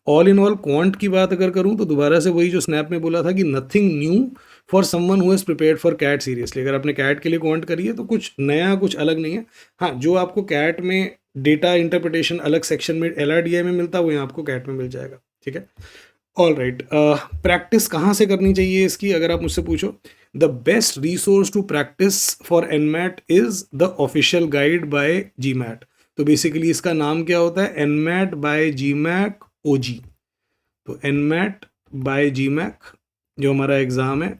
ऑल इन ऑल क्वांट की बात अगर करूं तो दोबारा से वही जो स्नैप में बोला था कि nothing new for someone who has prepared for CAT seriously. अगर आपने कैट के लिए क्वांट करी है तो कुछ नया, कुछ अलग नहीं है। हाँ, जो आपको कैट में डेटा इंटरप्रिटेशन अलग सेक्शन में एलआरडीआई में मिलता है, वो यहाँ आपको कैट में मिल जाएगा। ठीक है, ऑल राइट। प्रैक्टिस कहाँ से करनी चाहिए इसकी, अगर आप मुझसे पूछो, the best resource to practice for NMAT is the official guide by GMAT. तो बेसिकली इसका नाम क्या होता है, एनमैट बाय जीमैक ओजी। तो एनमैट बाय जीमैक जो हमारा एग्ज़ाम है,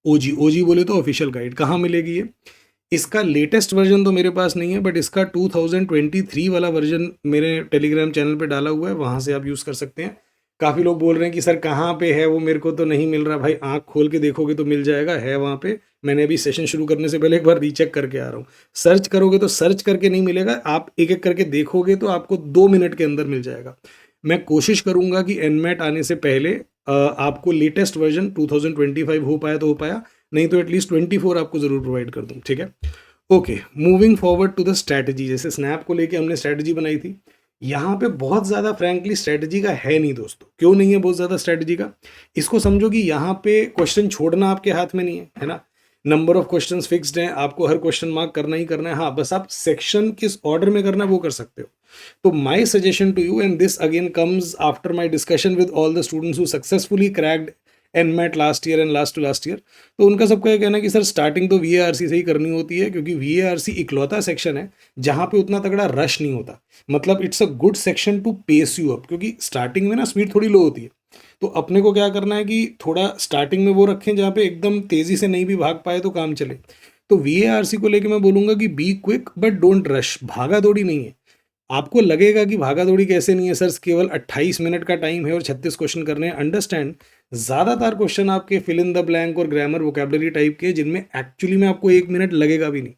ओजी, ओजी बोले तो ऑफिशियल गाइड। कहाँ मिलेगी ये, इसका लेटेस्ट वर्जन तो मेरे पास नहीं है, बट इसका 2023 वाला वर्जन मेरे टेलीग्राम चैनल पे डाला हुआ है, वहाँ से आप यूज़ कर सकते हैं। काफ़ी लोग बोल रहे हैं कि सर कहाँ पे है वो, मेरे को तो नहीं मिल रहा। भाई आँख खोल के देखोगे तो मिल जाएगा, है वहाँ पे। मैंने अभी सेशन शुरू करने से पहले एक बार रीचेक करके आ रहा हूँ। सर्च करोगे तो सर्च करके नहीं मिलेगा, आप एक एक करके देखोगे तो आपको 2 मिनट के अंदर मिल जाएगा। मैं कोशिश करूँगा कि एनमैट आने से पहले आपको लेटेस्ट वर्जन 2025 हो पाया तो हो पाया, नहीं तो एटलीस्ट 24 आपको ज़रूर प्रोवाइड कर दूँ। ठीक है, okay, moving forward to the strategy. जैसे स्नैप को लेके हमने स्ट्रैटेजी बनाई थी, यहाँ पे बहुत ज़्यादा फ्रैंकली स्ट्रैटेजी का है नहीं दोस्तों। क्यों नहीं है बहुत ज़्यादा स्ट्रैटेजी का, इसको समझो कि यहाँ पे क्वेश्चन छोड़ना आपके हाथ में नहीं है, है ना। नंबर ऑफ क्वेश्चंस फिक्स्ड हैं, आपको हर क्वेश्चन मार्क करना ही करना है। हाँ, बस आप सेक्शन किस ऑर्डर में करना है वो कर सकते हो। तो my suggestion to you, and this again comes after my discussion with all the students who successfully cracked NMAT last year and last to last year, तो उनका सबका ये कहना है कि सर स्टार्टिंग तो वीएआरसी से ही करनी होती है, क्योंकि वीएआरसी इकलौता सेक्शन है जहाँ पे उतना तगड़ा रश नहीं होता। मतलब it's a good section to pace you up, क्योंकि स्टार्टिंग में ना स्पीड थोड़ी लो होती है। तो अपने को क्या करना है कि थोड़ा स्टार्टिंग में वो रखें जहाँ पे एकदम तेज़ी से नहीं भी भाग पाए तो काम चले। तो वीएआरसी को लेके मैं बोलूँगा कि be quick but don't rush, भागा दौड़ी नहीं है। आपको लगेगा कि भागा दौड़ी कैसे नहीं है सर, केवल 28 मिनट का टाइम है और 36 क्वेश्चन करने हैं। अंडरस्टैंड, ज़्यादातर क्वेश्चन आपके फिल इन द ब्लैंक और ग्रामर वोकैबुलरी टाइप के, जिनमें एक्चुअली में आपको 1 मिनट लगेगा भी नहीं,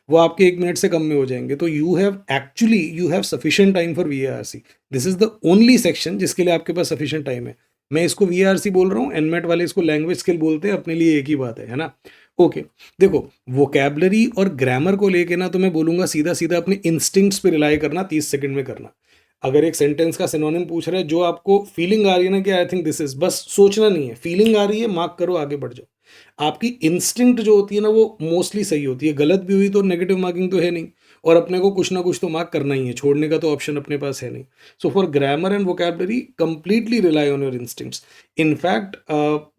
वो आपके 1 मिनट से कम में हो जाएंगे। तो you have sufficient time for VRC. This is the only section जिसके लिए आपके पास सफिशिएंट टाइम है। मैं इसको वीआरसी बोल रहा हूँ, एनमेट वाले इसको लैंग्वेज स्किल बोलते हैं, अपने लिए एक ही बात है ना। ओके, देखो वोकैबुलरी और ग्रामर को लेके ना तो मैं बोलूँगा सीधा सीधा अपने इंस्टिंक्ट्स पे रिलाई करना, 30 सेकंड में करना। अगर एक सेंटेंस का सिनोनिम पूछ रहा है, जो आपको फीलिंग आ रही है ना कि आई थिंक दिस इज, बस सोचना नहीं है, फीलिंग आ रही है मार्क करो, आगे बढ़ जाओ। आपकी इंस्टिंक्ट जो होती है ना वो मोस्टली सही होती है, गलत भी हुई तो नेगेटिव मार्किंग तो है नहीं, और अपने को कुछ ना कुछ तो मार्क करना ही है, छोड़ने का तो ऑप्शन अपने पास है नहीं। So for grammar and vocabulary completely rely on your instincts. In fact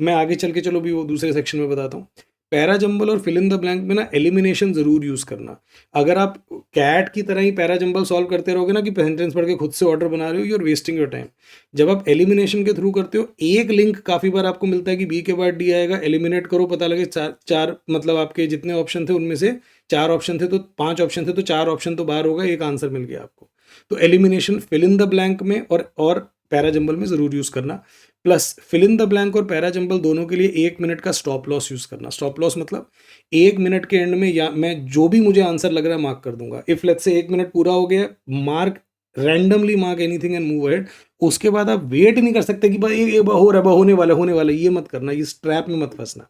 मैं आगे चल के चलो भी वो दूसरे सेक्शन में बताता हूँ। पैरा जंबल और फिल इन द ब्लैंक में ना एलिमिनेशन जरूर यूज करना। अगर आप कैट की तरह ही पैरा जंबल सॉल्व करते रहोगे ना कि सेंटेंस पढ़ के खुद से ऑर्डर बना रहे हो, you are wasting your time. जब आप एलिमिनेशन के थ्रू करते हो, एक लिंक काफी बार आपको मिलता है कि बी के बाद डी आएगा, एलिमिनेट करो, पता लगे चार चार मतलब आपके जितने ऑप्शन थे उनमें से चार ऑप्शन थे तो पांच ऑप्शन थे तो चार ऑप्शन तो बाहर होगा, एक आंसर मिल गया आपको। तो elimination fill in the blank में और पैरा जंबल में जरूर यूज करना। Plus fill in the blank और पैरा जंबल दोनों के लिए 1 मिनट का स्टॉप लॉस यूज करना। स्टॉप लॉस मतलब 1 मिनट के एंड में या मैं जो भी मुझे आंसर लग रहा है मार्क कर दूंगा। इफ लेट्स से 1 मिनट पूरा हो गया, mark randomly mark anything and move ahead. उसके बाद आप वेट नहीं कर सकते कि भाई ये हो रहा है, होने वाला, ये मत करना, इस ट्रैप में मत फंसना।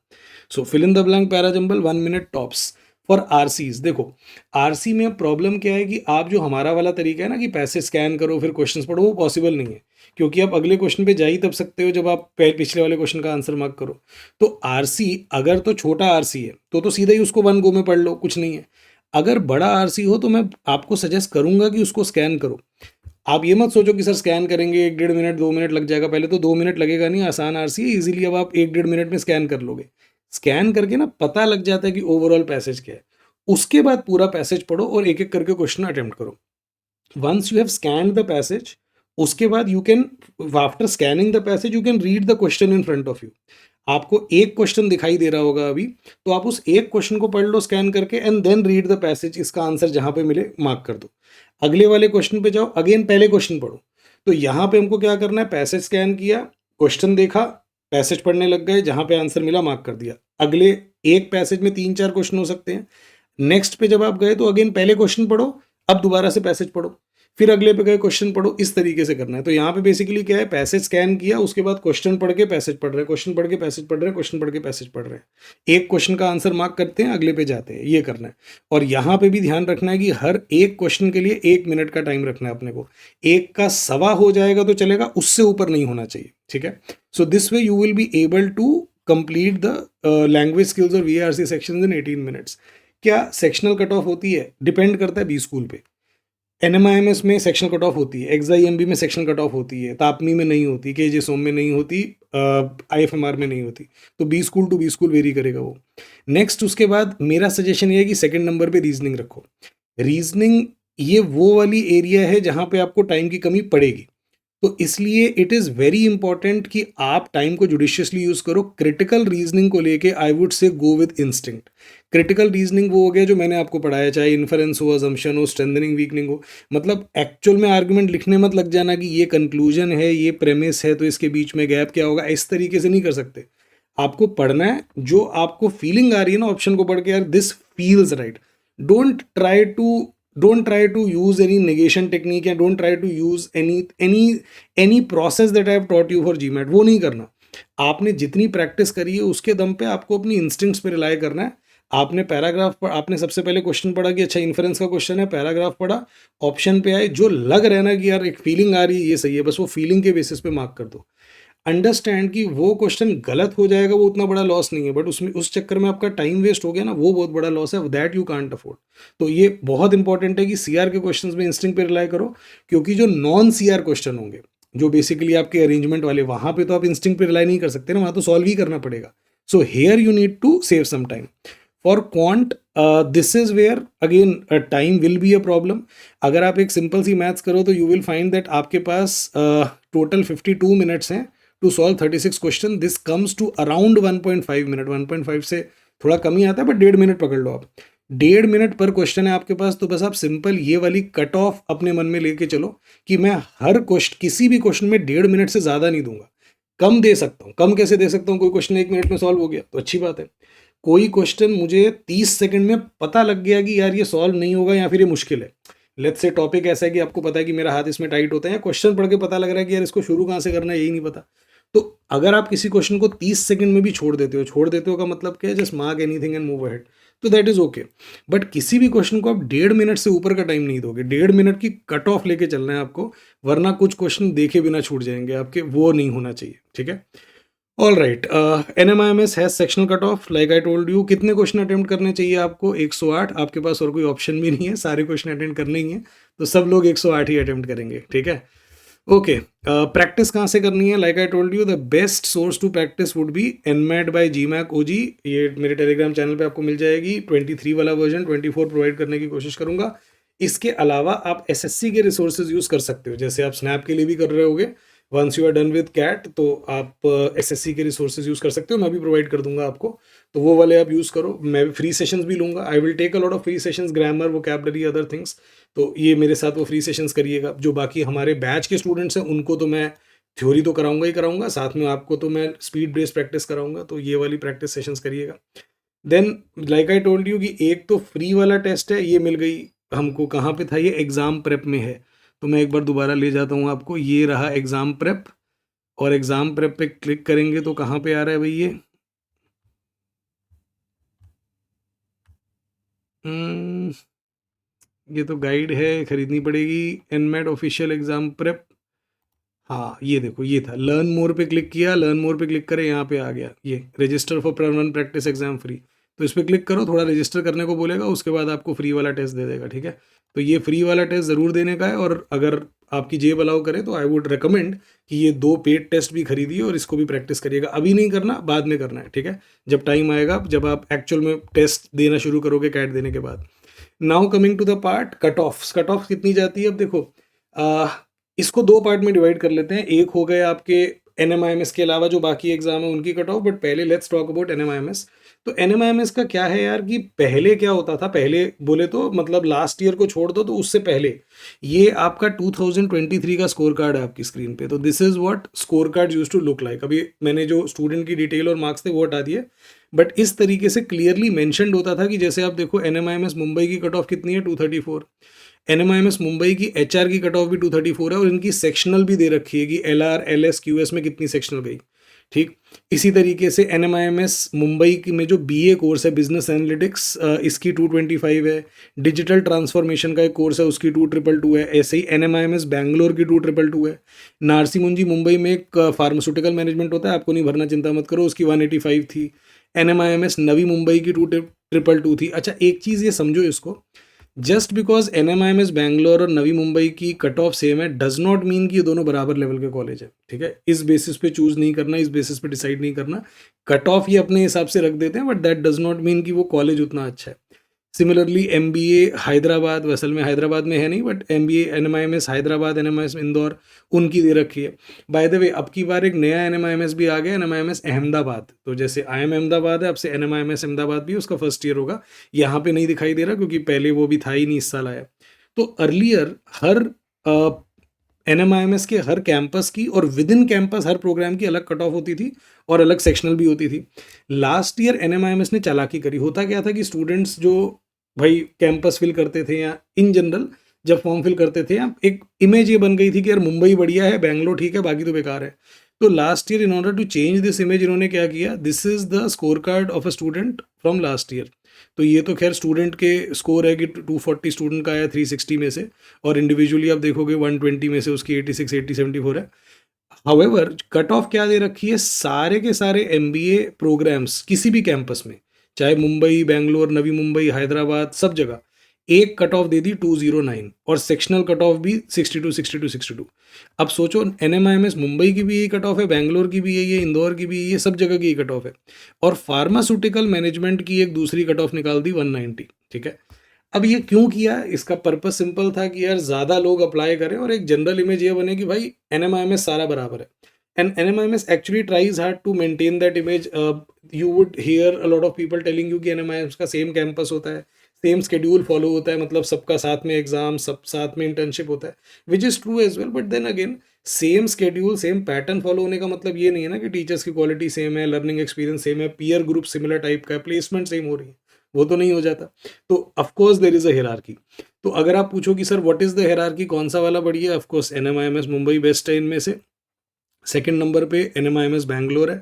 So fill in the blank para jumble 1 minute tops. For RCs देखो, आरसी में प्रॉब्लम क्या है कि आप जो हमारा वाला तरीका है ना कि पैसे स्कैन करो फिर क्वेश्चंस पढ़ो, वो पॉसिबल नहीं है, क्योंकि आप अगले क्वेश्चन पे जा ही तब सकते हो जब आप पिछले वाले क्वेश्चन का आंसर मार्क करो। तो आरसी अगर तो छोटा आरसी है तो सीधा ही उसको 1 गो में पढ़ लो, कुछ नहीं है। अगर बड़ा आरसी हो तो मैं आपको सजेस्ट करूंगा कि उसको स्कैन करो। आप ये मत सोचो कि सर स्कैन करेंगे 1 डेढ़ मिनट 2 मिनट लग जाएगा, पहले तो 2 मिनट लगेगा नहीं, आसान आरसी है, इजीली अब आप 1 डेढ़ मिनट में स्कैन कर लोगे। स्कैन करके ना पता लग जाता है कि ओवरऑल पैसेज क्या है। उसके बाद पूरा पैसेज पढ़ो और एक एक करके क्वेश्चन अटेम्प्ट करो। Once you have scan the passage, उसके बाद you can, after scanning the passage you can read the question in front of you. आपको एक क्वेश्चन दिखाई दे रहा होगा अभी, तो आप उस एक क्वेश्चन को पढ़ लो स्कैन करके and then read the passage, इसका आंसर जहां पे मिले मार्क कर दो। अगले वाले क्वेश्चन पे जाओ, अगेन पहले क्वेश्चन पढ़ो। तो यहाँ पे हमको क्या करना है, पैसेज स्कैन किया, क्वेश्चन देखा, पैसेज पढ़ने लग गए, जहां पे आंसर मिला मार्क कर दिया। अगले एक पैसेज में 3-4 क्वेश्चन हो सकते हैं। नेक्स्ट पे जब आप गए तो अगेन पहले क्वेश्चन पढ़ो, अब दोबारा से पैसेज पढ़ो, फिर अगले पे गए क्वेश्चन पढ़ो, इस तरीके से करना है। तो यहाँ पे बेसिकली क्या है, पैसेज स्कैन किया, उसके बाद क्वेश्चन पढ़ के पैसेज पढ़ रहे हैं, क्वेश्चन पढ़ के पैसेज पढ़ रहे हैं, क्वेश्चन पढ़ के पैसेज पढ़ रहे हैं, एक क्वेश्चन का आंसर मार्क करते हैं, अगले पे जाते हैं, ये करना है। और यहाँ पे भी ध्यान रखना है कि हर एक क्वेश्चन के लिए 1 मिनट का टाइम रखना है अपने को। एक का सवा हो जाएगा तो चलेगा, उससे ऊपर नहीं होना चाहिए, ठीक है। So this way you will be able to complete the language skills और वीआरसी सेक्शंस इन 18 मिनट्स। क्या सेक्शनल कट ऑफ होती है, डिपेंड करता है बी स्कूल पे। एनएमआईएमएस में सेक्शनल कट ऑफ होती है, एक्सआईएमबी में सेक्शनल कट ऑफ होती है, तापमी में नहीं होती, केजे सोम में नहीं होती, आईएफएमआर में नहीं होती। तो B school to B school vary करेगा वो। नेक्स्ट उसके बाद मेरा सजेशन ये है कि सेकंड नंबर पे रीजनिंग रखो। रीजनिंग ये वो वाली एरिया है जहाँ पे आपको टाइम की कमी पड़ेगी, तो इसलिए इट इज़ वेरी इंपॉर्टेंट कि आप टाइम को जुडिशियसली यूज़ करो। क्रिटिकल रीजनिंग को लेके आई वुड से go with instinct. Critical reasoning वो हो गया जो मैंने आपको पढ़ाया, चाहे इन्फरेंस हो, अजम्पशन हो, स्ट्रेंथनिंग वीकनिंग हो। मतलब एक्चुअल में आर्गुमेंट लिखने मत लग जाना कि ये कंक्लूजन है, ये प्रेमिस है, तो इसके बीच में गैप क्या होगा, इस तरीके से नहीं कर सकते। आपको पढ़ना है जो आपको फीलिंग आ रही है ना ऑप्शन को पढ़ के, यार this feels right. Don't try to don't try to use any negation technique and don't try to use any process that I have taught you for GMAT, वो नहीं करना। आपने जितनी प्रैक्टिस करी है उसके दम पे आपको अपनी इंस्टिंक्ट्स पे रिलाई करना है। आपने पैराग्राफ पर, आपने सबसे पहले क्वेश्चन पढ़ा कि अच्छा इन्फ्रेंस का क्वेश्चन है, पैराग्राफ पढ़ा, ऑप्शन पे आए, जो लग रहा है ना कि यार एक फीलिंग आ रही है ये सही है, बस वो फीलिंग के बेसिस पे मार्क कर दो। अंडरस्टैंड कि वो क्वेश्चन गलत हो जाएगा, वो उतना बड़ा लॉस नहीं है, बट उसमें उस चक्कर में आपका टाइम वेस्ट हो गया ना, वो बहुत बड़ा लॉस है, दैट यू कांट अफोर्ड। तो ये बहुत इंपॉर्टेंट है कि सीआर के क्वेश्चंस में इंस्टिंक्ट पे रिलाई करो, क्योंकि जो नॉन सीआर क्वेश्चन होंगे, जो बेसिकली आपके अरेंजमेंट वाले, वहां पे तो आप इंस्टिंक्ट पे रिलाई नहीं कर सकते ना, वहां तो सॉल्व ही करना पड़ेगा। So here you need to save some time. For quant this is where again time will be a problem. अगर आप एक सिंपल सी मैथ्स करो तो यू विल फाइंड दैट आपके पास टोटल 52 मिनट्स हैं to solve 36 question. This comes to around 1.5 minute, 1.5 से थोड़ा कम ही आता है, बट 1.5 मिनट पकड़ लो आप। 1.5 मिनट पर क्वेश्चन है आपके पास, तो बस आप सिंपल ये वाली कट ऑफ अपने मन में लेके चलो कि मैं हर क्वेश्चन, किसी भी क्वेश्चन में 1.5 मिनट से ज़्यादा नहीं दूंगा। कम दे सकता हूँ, कम कैसे दे सकता हूँ, कोई क्वेश्चन 1 मिनट में सॉल्व हो गया तो अच्छी बात है। कोई क्वेश्चन मुझे 30 सेकंड में पता लग गया कि यार ये सॉल्व नहीं होगा या फिर ये मुश्किल है, लेट्स से टॉपिक ऐसा है कि आपको पता है कि मेरा हाथ इसमें टाइट होता है, या क्वेश्चन पढ़ के पता लग रहा है कि यार इसको शुरू कहाँ से करना है यही नहीं पता, तो अगर आप किसी क्वेश्चन को 30 सेकंड में भी छोड़ देते हो का मतलब क्या है, just mark anything and move ahead. तो दैट इज़ ओके। बट किसी भी क्वेश्चन को आप 1.5 मिनट से ऊपर का टाइम नहीं दोगे, 1.5 मिनट की कट ऑफ लेके चलना है आपको, वरना कुछ क्वेश्चन देखे बिना छूट जाएंगे आपके, वो नहीं होना चाहिए, ठीक है। All right, NMIMS has sectional cut of like I told you. कितने क्वेश्चन अटेम्प्ट करने चाहिए आपको? 108। आपके पास और कोई ऑप्शन भी नहीं है, सारे क्वेश्चन अटेम्प्ट करने ही है, तो सब लोग 108 ही अटेम्प्ट करेंगे, ठीक है। ओके, प्रैक्टिस कहाँ से करनी है? Like I told you, the best source to practice would be NMAT by GMAC OG. ये मेरे टेलीग्राम चैनल पे आपको मिल जाएगी। 23 वाला वर्जन 24 प्रोवाइड करने की कोशिश करूंगा। इसके अलावा आप एसएससी के रिसोर्सेज यूज़ कर सकते हो, जैसे आप स्नैप के लिए भी कर रहे होगे। Once you are done with CAT तो आप एसएससी के रिसोर्सेज यूज़ कर सकते हो, मैं भी प्रोवाइड कर दूंगा आपको, तो वो वाले आप यूज़ करो। मैं भी फ्री सेशंस भी लूंगा, I will take a lot of free sessions, grammar, vocabulary, other things. तो ये मेरे साथ वो फ्री सेशंस करिएगा। जो बाकी हमारे बैच के स्टूडेंट्स हैं उनको तो मैं थ्योरी तो कराऊंगा ही कराऊंगा, साथ में आपको तो मैं स्पीड बेस्ड प्रैक्टिस कराऊंगा, तो ये वाली प्रैक्टिस सेशंस करिएगा। Then like I told you कि एक तो फ्री वाला टेस्ट है, ये मिल गई हमको। कहाँ पे था ये? एग्ज़ाम प्रेप में है। तो मैं एक बार दोबारा ले जाता हूँ आपको, ये रहा एग्ज़ाम प्रेप, और एग्ज़ाम प्रेप पे क्लिक करेंगे तो कहाँ पे आ रहा है भाई ये? हम्म, ये तो गाइड है, खरीदनी पड़ेगी। एनमेट ऑफिशियल एग्ज़ाम प्रेप, हाँ ये देखो, ये था। लर्न मोर पे क्लिक किया, लर्न मोर पे क्लिक करें, यहाँ पे आ गया ये register for one practice exam free. तो इस पर क्लिक करो, थोड़ा रजिस्टर करने को बोलेगा, उसके बाद आपको फ्री वाला टेस्ट दे देगा, ठीक है। तो ये फ्री वाला टेस्ट ज़रूर देने का है, और अगर आपकी जेब अलाउ करे तो आई वुड रिकमेंड कि ये 2 पेड टेस्ट भी खरीदिए और इसको भी प्रैक्टिस करिएगा। अभी नहीं करना, बाद में करना है, ठीक है। जब टाइम आएगा, जब आप एक्चुअल में टेस्ट देना शुरू करोगे कैट देने के बाद। Now coming to the part cut off. Cut off कितनी जाती है? अब देखो, इसको 2 पार्ट में डिवाइड कर लेते हैं। एक हो गए आपके एनएमआईएमएस के अलावा जो बाकी एग्जाम है उनकी कट ऑफ, बट पहले लेट्स टॉक अबाउट एनएमआईएमएस। तो एनएमआईएमएस का क्या है यार, कि पहले क्या होता था, पहले बोले तो मतलब लास्ट ईयर को छोड़ दो तो उससे पहले, ये आपका 2023 का स्कोर कार्ड है आपकी स्क्रीन पे। तो this is what score card use to look like. अभी मैंने जो स्टूडेंट की डिटेल और मार्क्स थे वो हटा दिए, बट इस तरीके से क्लियरली मेंशन्ड होता था कि जैसे आप देखो, एनएमआईएमएस मुंबई की कट ऑफ कितनी है? 234। एनएमआईएमएस मुंबई की एचआर की कट ऑफ भी 234 है, और इनकी सेक्शनल भी दे रखी है कि एलआर, एलएस, क्यूएस में कितनी सेक्शनल गई, ठीक। इसी तरीके से एनएमआईएमएस मुंबई की में जो बीए कोर्स है बिजनेस एनालिटिक्स, इसकी 225 है। डिजिटल ट्रांसफॉर्मेशन का एक कोर्स है, उसकी 2222 है। ऐसे ही एनएमआईएमएस बैंगलोर की 2222 है। नारसी मुंजी मुंबई में एक फार्मास्यूटिकल मैनेजमेंट होता है, आपको नहीं भरना, चिंता मत करो, उसकी 185 थी। एनएमआईएमएस नवी मुंबई की 2222 थी। अच्छा, एक चीज़ ये समझो इसको, जस्ट बिकॉज एनएमआईएमएस बैंगलोर और नवी मुंबई की कट ऑफ सेम है डज नॉट मीन कि ये दोनों बराबर लेवल के कॉलेज है, ठीक है। इस बेसिस पे चूज नहीं करना, इस बेसिस पे डिसाइड नहीं करना। कट ऑफ ये अपने हिसाब से रख देते हैं, but that does not mean कि वो कॉलेज उतना अच्छा है। सिमिलरली एमबीए हैदराबाद, असल में हैदराबाद में है नहीं, but MBA NMIMS Hyderabad, NMIMS Indore, उनकी दे रखी है। बाय द वे, अब की बार एक नया एनएमआईएमएस भी आ गया, एनएमआईएमएस अहमदाबाद। तो जैसे आईएम अहमदाबाद है, अब से एनएमआईएमएस अहमदाबाद भी उसका फर्स्ट ईयर होगा। यहाँ पे नहीं दिखाई दे रहा क्योंकि पहले वो भी था ही नहीं, इस साल आया। तो अर्लियर हर एनएमआईएमएस के हर कैंपस की और विद इन कैंपस हर प्रोग्राम की अलग कट ऑफ होती थी और अलग सेक्शनल भी होती थी। लास्ट ईयर एनएमआईएमएस ने चालाकी करी। होता क्या था कि स्टूडेंट्स जो भाई कैंपस फिल करते थे, या इन जनरल जब फॉर्म फिल करते थे, या एक इमेज ये बन गई थी कि यार मुंबई बढ़िया है, बैंगलोर ठीक है, बाकी तो बेकार है। तो last year in order to change this image इन्होंने क्या किया, this is the score card of a student from last year. तो ये तो खैर स्टूडेंट के स्कोर है कि 240 स्टूडेंट का आया 360 में से, और इंडिविजुअली आप देखोगे 120 में से उसकी 86, 80, 74 है। हाउएवर कट ऑफ क्या दे रखी है, सारे के सारे एमबीए प्रोग्राम्स किसी भी कैंपस में, चाहे मुंबई, बेंगलोर, नवी मुंबई, हैदराबाद, सब जगह एक कट ऑफ दे दी 209, और सेक्शनल कट ऑफ भी 62, 62, 62। अब सोचो, एनएमआईएमएस मुंबई की भी यही कट ऑफ है, बैंगलोर की भी यही है, इंदौर की भी, ये सब जगह की कट ऑफ है। और फार्मास्यूटिकल मैनेजमेंट की एक दूसरी कट ऑफ निकाल दी 190, ठीक है। अब ये क्यों किया? इसका पर्पस सिंपल था कि यार ज़्यादा लोग अप्लाई करें और एक जनरल इमेज ये बने कि भाई एनएमआईएमएस सारा बराबर है। And NMIMS actually tries hard to maintain that image. You would hear a lot of people telling you कि एनएमआईएमएस का सेम कैंपस होता है, सेम स्केड्यूल फॉलो होता है, मतलब सबका साथ में एग्जाम, सब साथ में इंटर्नशिप होता है, which is true as well. But then again, same schedule, same pattern follow होने का मतलब ये नहीं है ना कि टीचर्स की क्वालिटी सेम है, लर्निंग एक्सपीरियंस सेम है, पीयर ग्रुप सिमिलर टाइप का है, प्लेसमेंट सेम हो रही है, वो तो नहीं हो जाता। तो of course there is a hierarchy. तो अगर आप पूछो कि sir what is the hierarchy, कौन सा वाला बढ़िया है, ऑफकोर्स एनएमआईएमएस मुंबई बेस्ट है इनमें से। सेकंड नंबर पे एनएमआईएमएस बैंगलोर है।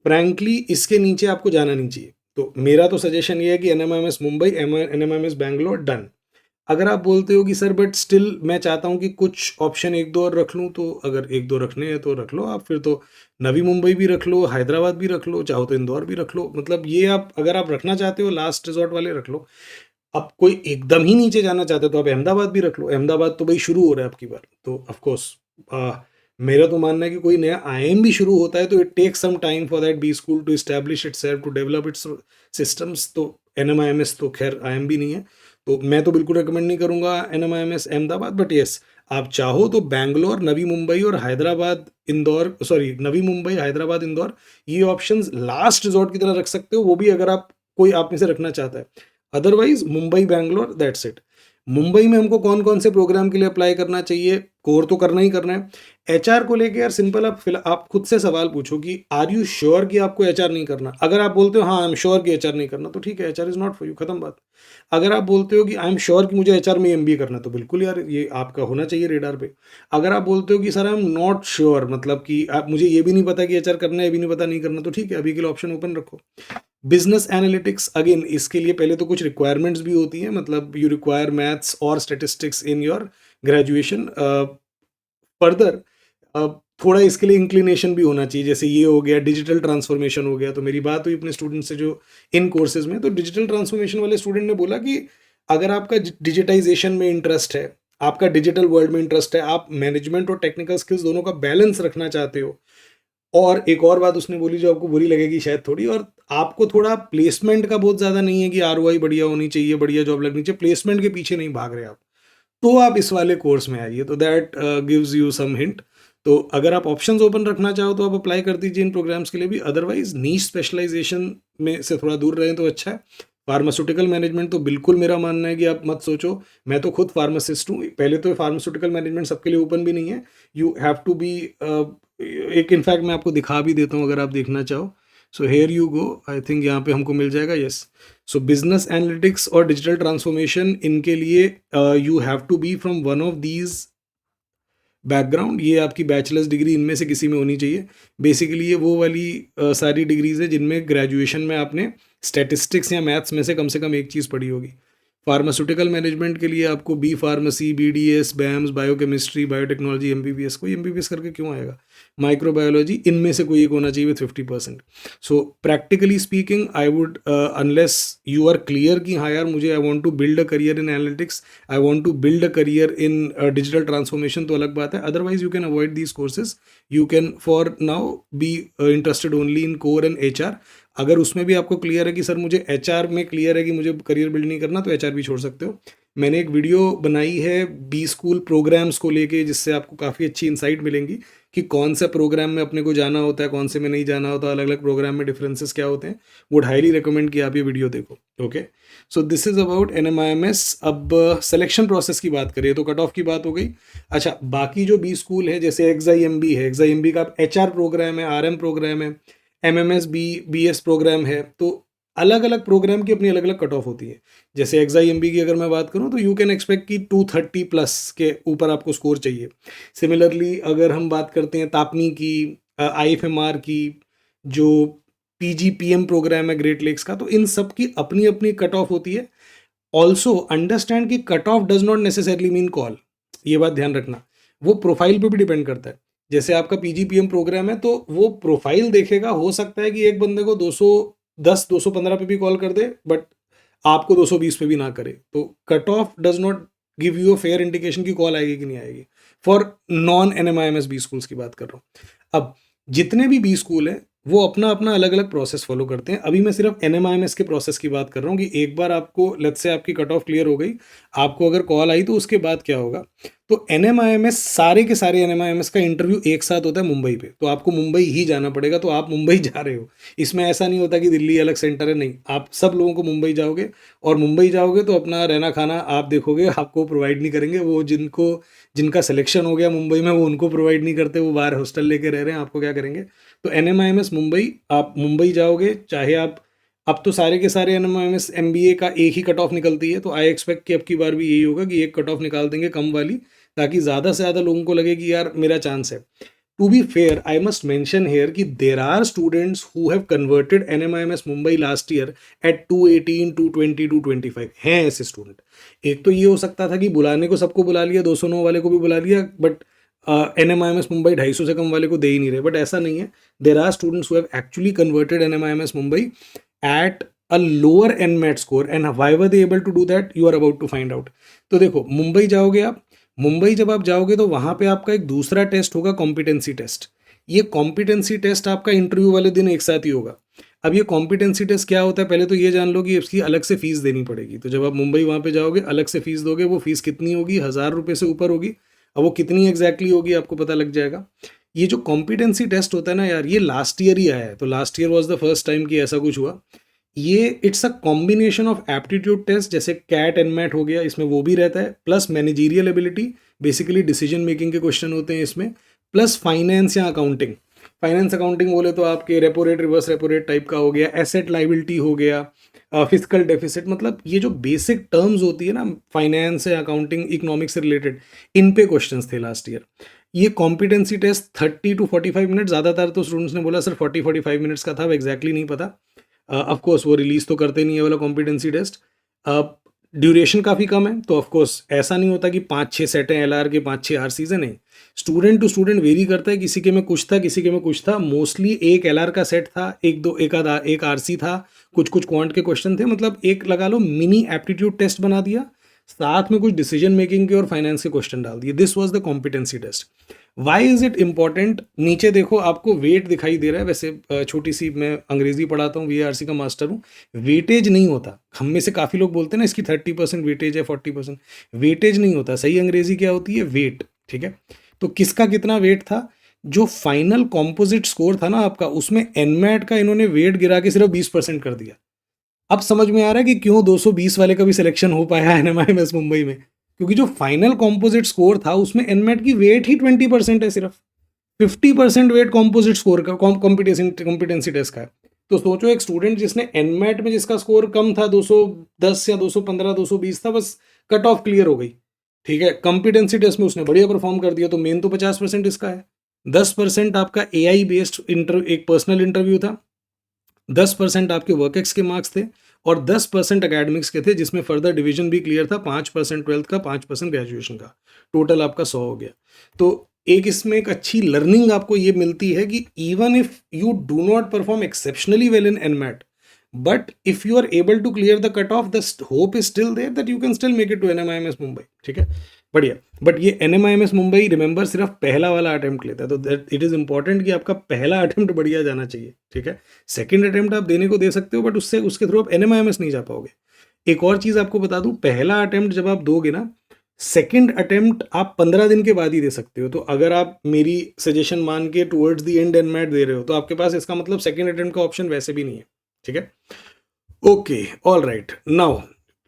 फ्रैंकली इसके नीचे आपको जाना नहीं चाहिए। तो मेरा तो सजेशन ये है कि NMIMS Mumbai, NMIMS Bangalore done. अगर आप बोलते हो कि सर बट स्टिल मैं चाहता हूँ कि कुछ ऑप्शन एक दो और रख लूँ, तो अगर एक दो रखने हैं तो रख लो आप, फिर तो नवी मुंबई भी रख लो, हैदराबाद भी रख लो, चाहो तो इंदौर भी रख लो। मतलब ये आप अगर आप रखना चाहते हो लास्ट रिजॉर्ट वाले रख लो। अब कोई एकदम ही नीचे जाना चाहते हो तो आप अहमदाबाद भी रख लो। अहमदाबाद तो भाई शुरू हो रहा है आपकी बार, तो ऑफ कोर्स मेरा तो मानना है कि कोई नया आईएम भी शुरू होता है तो it takes some time for that B school to establish itself, to develop its systems. तो एनएमआईएमएस तो खैर आईएम भी नहीं है, तो मैं तो बिल्कुल रिकमेंड नहीं करूंगा एनएमआईएमएस अहमदाबाद। बट येस, आप चाहो तो बैंगलोर, नवी मुंबई और हैदराबाद इंदौर, सॉरी नवी मुंबई हैदराबाद इंदौर, ये ऑप्शंस लास्ट रिजॉर्ट की तरह रख सकते हो, वो भी अगर आप कोई आप में से रखना चाहता है। Otherwise Mumbai Bangalore, that's it. Mumbai में हमको कौन कौन से प्रोग्राम के लिए अप्लाई करना चाहिए, कोर तो करना ही करना है। एचआर को लेके यार सिंपल, आप खुद से सवाल पूछो कि आर यू श्योर कि आपको एचआर नहीं करना। अगर आप बोलते हो हाँ आई एम श्योर कि एचआर नहीं करना, तो ठीक है, HR is not for you, खत्म बात। अगर आप बोलते हो कि आई एम श्योर कि मुझे एचआर में एमबीए करना है, तो बिल्कुल यार ये आपका होना चाहिए रेडार पे। अगर आप बोलते हो कि sir I am not sure, मतलब कि आप मुझे ये भी नहीं पता कि एचआर करना है, ये भी नहीं पता नहीं करना, तो ठीक है, अभी के लिए ऑप्शन ओपन रखो। बिजनेस एनालिटिक्स, अगेन इसके लिए पहले तो कुछ रिक्वायरमेंट्स भी होती हैं, मतलब यू रिक्वायर मैथ्स और statistics in your graduation. Further थोड़ा इसके लिए इंक्लिनेशन भी होना चाहिए, जैसे ये हो गया डिजिटल ट्रांसफॉर्मेशन हो गया। तो मेरी बात हुई अपने स्टूडेंट से जो इन कोर्सेज में, तो डिजिटल ट्रांसफॉर्मेशन वाले स्टूडेंट ने बोला कि अगर आपका डिजिटाइजेशन में इंटरेस्ट है, आपका डिजिटल वर्ल्ड में इंटरेस्ट है, आप मैनेजमेंट और टेक्निकल स्किल्स दोनों का बैलेंस रखना चाहते हो, और एक और बात उसने बोली जो आपको बुरी लगेगी शायद थोड़ी, और आपको थोड़ा प्लेसमेंट का बहुत ज़्यादा नहीं है कि आरओआई बढ़िया होनी चाहिए, बढ़िया जॉब लगनी चाहिए, प्लेसमेंट के पीछे नहीं भाग रहे आप, तो आप इस वाले कोर्स में आइए। तो that gives you some hint. तो अगर आप ऑप्शंस ओपन रखना चाहो तो आप अप्लाई कर दीजिए इन प्रोग्राम्स के लिए भी। अदरवाइज नीश स्पेशलाइजेशन में से थोड़ा दूर रहें तो अच्छा है। फार्मास्यूटिकल मैनेजमेंट तो बिल्कुल मेरा मानना है कि आप मत सोचो। मैं तो खुद फार्मासिस्ट हूँ। पहले तो फार्मास्यूटिकल मैनेजमेंट सबके लिए ओपन भी नहीं है। यू हैव टू बी एक, इनफैक्ट मैं आपको दिखा भी देता हूँ अगर आप देखना चाहो। So here you go, I think यहाँ पे हमको मिल जाएगा। यस, सो बिजनेस एनालिटिक्स और डिजिटल ट्रांसफॉर्मेशन, इनके लिए you have to be from one of these background. ये आपकी बैचलर्स डिग्री इनमें से किसी में होनी चाहिए। बेसिकली ये वो वाली सारी डिग्रीज है जिनमें ग्रेजुएशन में आपने स्टैटिस्टिक्स या मैथ्स में से कम एक चीज़ पढ़ी होगी। फार्मास्यूटिकल मैनेजमेंट के लिए आपको B pharmacy, BDS, BAMS, biochemistry, biotechnology, MBBS, कोई एमबीबीएस करके क्यों आएगा, माइक्रोबायोलॉजी, इनमें से कोई एक होना चाहिए with 50%। So practically speaking I would, unless you are clear कि हाँ यार मुझे I want to build a career in analytics, I want to build a career in digital transformation, तो अलग बात है। Otherwise you can avoid these courses. You can for now be interested only in core and HR. अगर उसमें भी आपको clear है कि सर मुझे एचआर में क्लियर है कि मुझे करियर बिल्ड नहीं करना, तो एचआर भी छोड़ सकते हो। मैंने एक वीडियो बनाई है बी स्कूल प्रोग्राम्स को लेके, जिससे आपको काफ़ी अच्छी इंसाइट मिलेंगी कि कौन सा प्रोग्राम में अपने को जाना होता है, कौन से में नहीं जाना होता, अलग अलग प्रोग्राम में डिफरेंसेस क्या होते हैं। वुड हाईली रिकमेंड कि आप ये वीडियो देखो। Okay, so this is about NMIMS. अब सिलेक्शन प्रोसेस की बात करिए तो कट ऑफ की बात हो गई। अच्छा, बाकी जो बी स्कूल है, जैसे एक्सआईएमबी है, एक्सआईएमबी का एचआर प्रोग्राम है, आरएम प्रोग्राम है, एमएमएस बीएस प्रोग्राम है, तो अलग अलग प्रोग्राम की अपनी अलग अलग कट ऑफ होती है। जैसे एक्सआईएमबी की अगर मैं बात करूं तो यू कैन एक्सपेक्ट कि 230 प्लस के ऊपर आपको स्कोर चाहिए। सिमिलरली अगर हम बात करते हैं तापनी की, आईएफएमआर की, जो पीजीपीएम प्रोग्राम है ग्रेट लेक्स का, तो इन सब की अपनी अपनी कट ऑफ होती है। ऑल्सो अंडरस्टैंड कि cut off does not necessarily mean call, ये बात ध्यान रखना। वो प्रोफाइल पे भी डिपेंड करता है। जैसे आपका पीजीपीएम प्रोग्राम है तो वो प्रोफाइल देखेगा, हो सकता है कि एक बंदे को 210 215 पे भी कॉल कर दे, बट आपको 220 पे भी ना करे। तो cut off does not give you a fair indication की कॉल आएगी कि नहीं आएगी। For non NMIMS B schools की बात कर रहा हूँ। अब जितने भी बी स्कूल हैं वो अपना अपना अलग अलग प्रोसेस फॉलो करते हैं। अभी मैं सिर्फ एनएमआईएमएस के प्रोसेस की बात कर रहा हूँ कि एक बार आपको, लेट्स से आपकी कट ऑफ क्लियर हो गई, आपको अगर कॉल आई तो उसके बाद क्या होगा। तो एनएमआईएमएस, सारे के सारे एनएमआईएमएस का इंटरव्यू एक साथ होता है मुंबई पे, तो आपको मुंबई ही जाना पड़ेगा। तो आप मुंबई जा रहे हो, इसमें ऐसा नहीं होता कि दिल्ली अलग सेंटर है, नहीं, आप सब लोगों को मुंबई जाओगे। और मुंबई जाओगे तो अपना रहना खाना आप देखोगे, आपको प्रोवाइड नहीं करेंगे। वो जिनका सिलेक्शन हो गया मुंबई में, वो उनको प्रोवाइड नहीं करते, वो बाहर हॉस्टल लेके रह रहे हैं, आपको क्या करेंगे। तो एनएमआईएमएस मुंबई, आप मुंबई जाओगे, चाहे आप, अब तो सारे के सारे एनएमआईएमएस एमबीए का एक ही कट ऑफ निकलती है, तो आई एक्सपेक्ट कि अब की बार भी यही होगा कि एक कट ऑफ निकाल देंगे कम वाली, ताकि ज़्यादा से ज़्यादा लोगों को लगे कि यार मेरा चांस है। To be fair, I must mention here कि there are students who have converted NMIMS Mumbai last year at 218, 220, 225 हैं ऐसे स्टूडेंट. एक तो ये हो सकता था कि बुलाने को सबको बुला लिया, 209 वाले को भी बुला लिया, बट NMIMS मुंबई 250 से कम वाले को दे ही नहीं रहे. बट ऐसा नहीं है. There are students who have actually converted NMIMS Mumbai at a lower NMAT score, and why were they able to do that, you are about to find out. तो देखो, मुंबई जाओगे आप, मुंबई जब आप जाओगे तो वहाँ पे आपका एक दूसरा टेस्ट होगा, कॉम्पिटेंसी टेस्ट. ये कॉम्पिटेंसी टेस्ट आपका इंटरव्यू वाले दिन एक साथ ही होगा. अब ये कॉम्पिटेंसी टेस्ट क्या होता है, पहले तो ये जान लो कि इसकी अलग से फीस देनी पड़ेगी. तो जब आप मुंबई वहाँ पे जाओगे, अलग से फीस दोगे. वो फीस कितनी होगी, 1000 रुपये से ऊपर होगी. अब वो कितनी एग्जैक्टली होगी आपको पता लग जाएगा. ये जो कॉम्पिटेंसी टेस्ट होता है ना यार, ये लास्ट ईयर ही आया है. तो last year was the first time कि ऐसा कुछ हुआ. ये it's a combination of aptitude test, जैसे कैट एंड मैट हो गया, इसमें वो भी रहता है, plus managerial ability, basically decision making के क्वेश्चन होते हैं इसमें, प्लस फाइनेंस या अकाउंटिंग. फाइनेंस अकाउंटिंग बोले तो आपके repo rate, reverse repo rate type का हो गया, एसेट लाइबिलिटी हो गया, फिजिकल डेफिसिट. मतलब ये जो बेसिक टर्म्स होती है ना फाइनेंस या अकाउंटिंग इकोनॉमिक्स से रिलेटेड, इन पे क्वेश्चंस थे लास्ट ईयर. ये कॉम्पिटेंसी टेस्ट 30 to 45 मिनट, ज़्यादातर तो स्टूडेंट्स ने बोला सर 40-45 मिनट्स का था. अब एग्जैक्टली नहीं पता. ऑफ कोर्स वो रिलीज तो करते नहीं है वाला कॉम्पिटेंसी टेस्ट. ड्यूरेशन काफ़ी कम है, तो ऑफ कोर्स ऐसा नहीं होता कि 5-6 सेट हैं LR के, 5-6 RC से नहीं. स्टूडेंट टू स्टूडेंट वेरी करता है. किसी के में कुछ था, किसी के में कुछ था. मोस्टली एक LR का सेट था, एक RC था, कुछ क्वांट के क्वेश्चन थे. मतलब एक लगा लो मिनी एप्टीट्यूड टेस्ट बना दिया, साथ में कुछ डिसीजन मेकिंग के और फाइनेंस के क्वेश्चन डाल दिए. This was the competency test. Why is it important, नीचे देखो आपको वेट दिखाई दे रहा है. वैसे छोटी सी, मैं अंग्रेजी पढ़ाता हूँ, VRC का मास्टर हूँ. वेटेज नहीं होता. हम में से काफ़ी लोग बोलते हैं ना इसकी 30% वेटेज है, 40%. वेटेज नहीं होता. सही अंग्रेजी क्या होती है, वेट. ठीक है. तो किसका कितना वेट था, जो फाइनल कॉम्पोजिट स्कोर था ना आपका, उसमें NMAT का इन्होंने वेट गिरा के सिर्फ 20% कर दिया. अब समझ में आ रहा है कि क्यों 220 वाले का भी सिलेक्शन हो पाया NMIMS मुंबई में, क्योंकि जो फाइनल कॉम्पोजिट स्कोर था उसमें NMAT की वेट ही 20% है. सिर्फ 50% वेट कॉम्पोजिट स्कोर का, कॉम्पिटेंसी टेस्ट का है. तो सोचो एक स्टूडेंट जिसने NMAT में जिसका स्कोर कम था, 210 या 215, 220 था, बस कट ऑफ क्लियर हो गई. ठीक है. कॉम्पिटेंसी टेस्ट में उसने बढ़िया परफॉर्म कर दिया, तो मेन तो 50% इसका है. 10% आपका AI बेस्ड एक पर्सनल इंटरव्यू था, 10% आपके वर्कएक्स के मार्क्स थे, और 10% अकेडमिक्स के थे, जिसमें फर्दर डिवीजन भी क्लियर था. 5% ट्वेल्थ का, 5% ग्रेजुएशन का. टोटल आपका 100 हो गया. तो एक इसमें एक अच्छी लर्निंग आपको ये मिलती है कि even if you do not perform exceptionally well in NMAT, but if you are able to clear the cut off, the hope is still there that you can still make it to NMIMS Mumbai. ठीक है, बढ़िया. But ये NMIMS Mumbai remember सिर्फ पहला वाला attempt लेता है, तो दैट इट इज इंपॉर्टेंट कि आपका पहला अटेम्प्ट बढ़िया जाना चाहिए. ठीक है. सेकंड अटेम्प्ट आप देने को दे सकते हो, बट उससे उसके थ्रू आप NMIMS नहीं जा पाओगे. एक और चीज़ आपको बता दूं, पहला अटेम्प्ट जब आप दोगे ना, सेकंड अटेम्प्ट आप 15 दिन के बाद ही दे सकते हो. तो अगर आप मेरी सजेशन मान के टुवर्ड्स द एंड NMAT दे रहे हो, तो आपके पास इसका मतलब सेकंड अटेम्प्ट का ऑप्शन वैसे भी नहीं है. ठीक है. Okay, all right. Now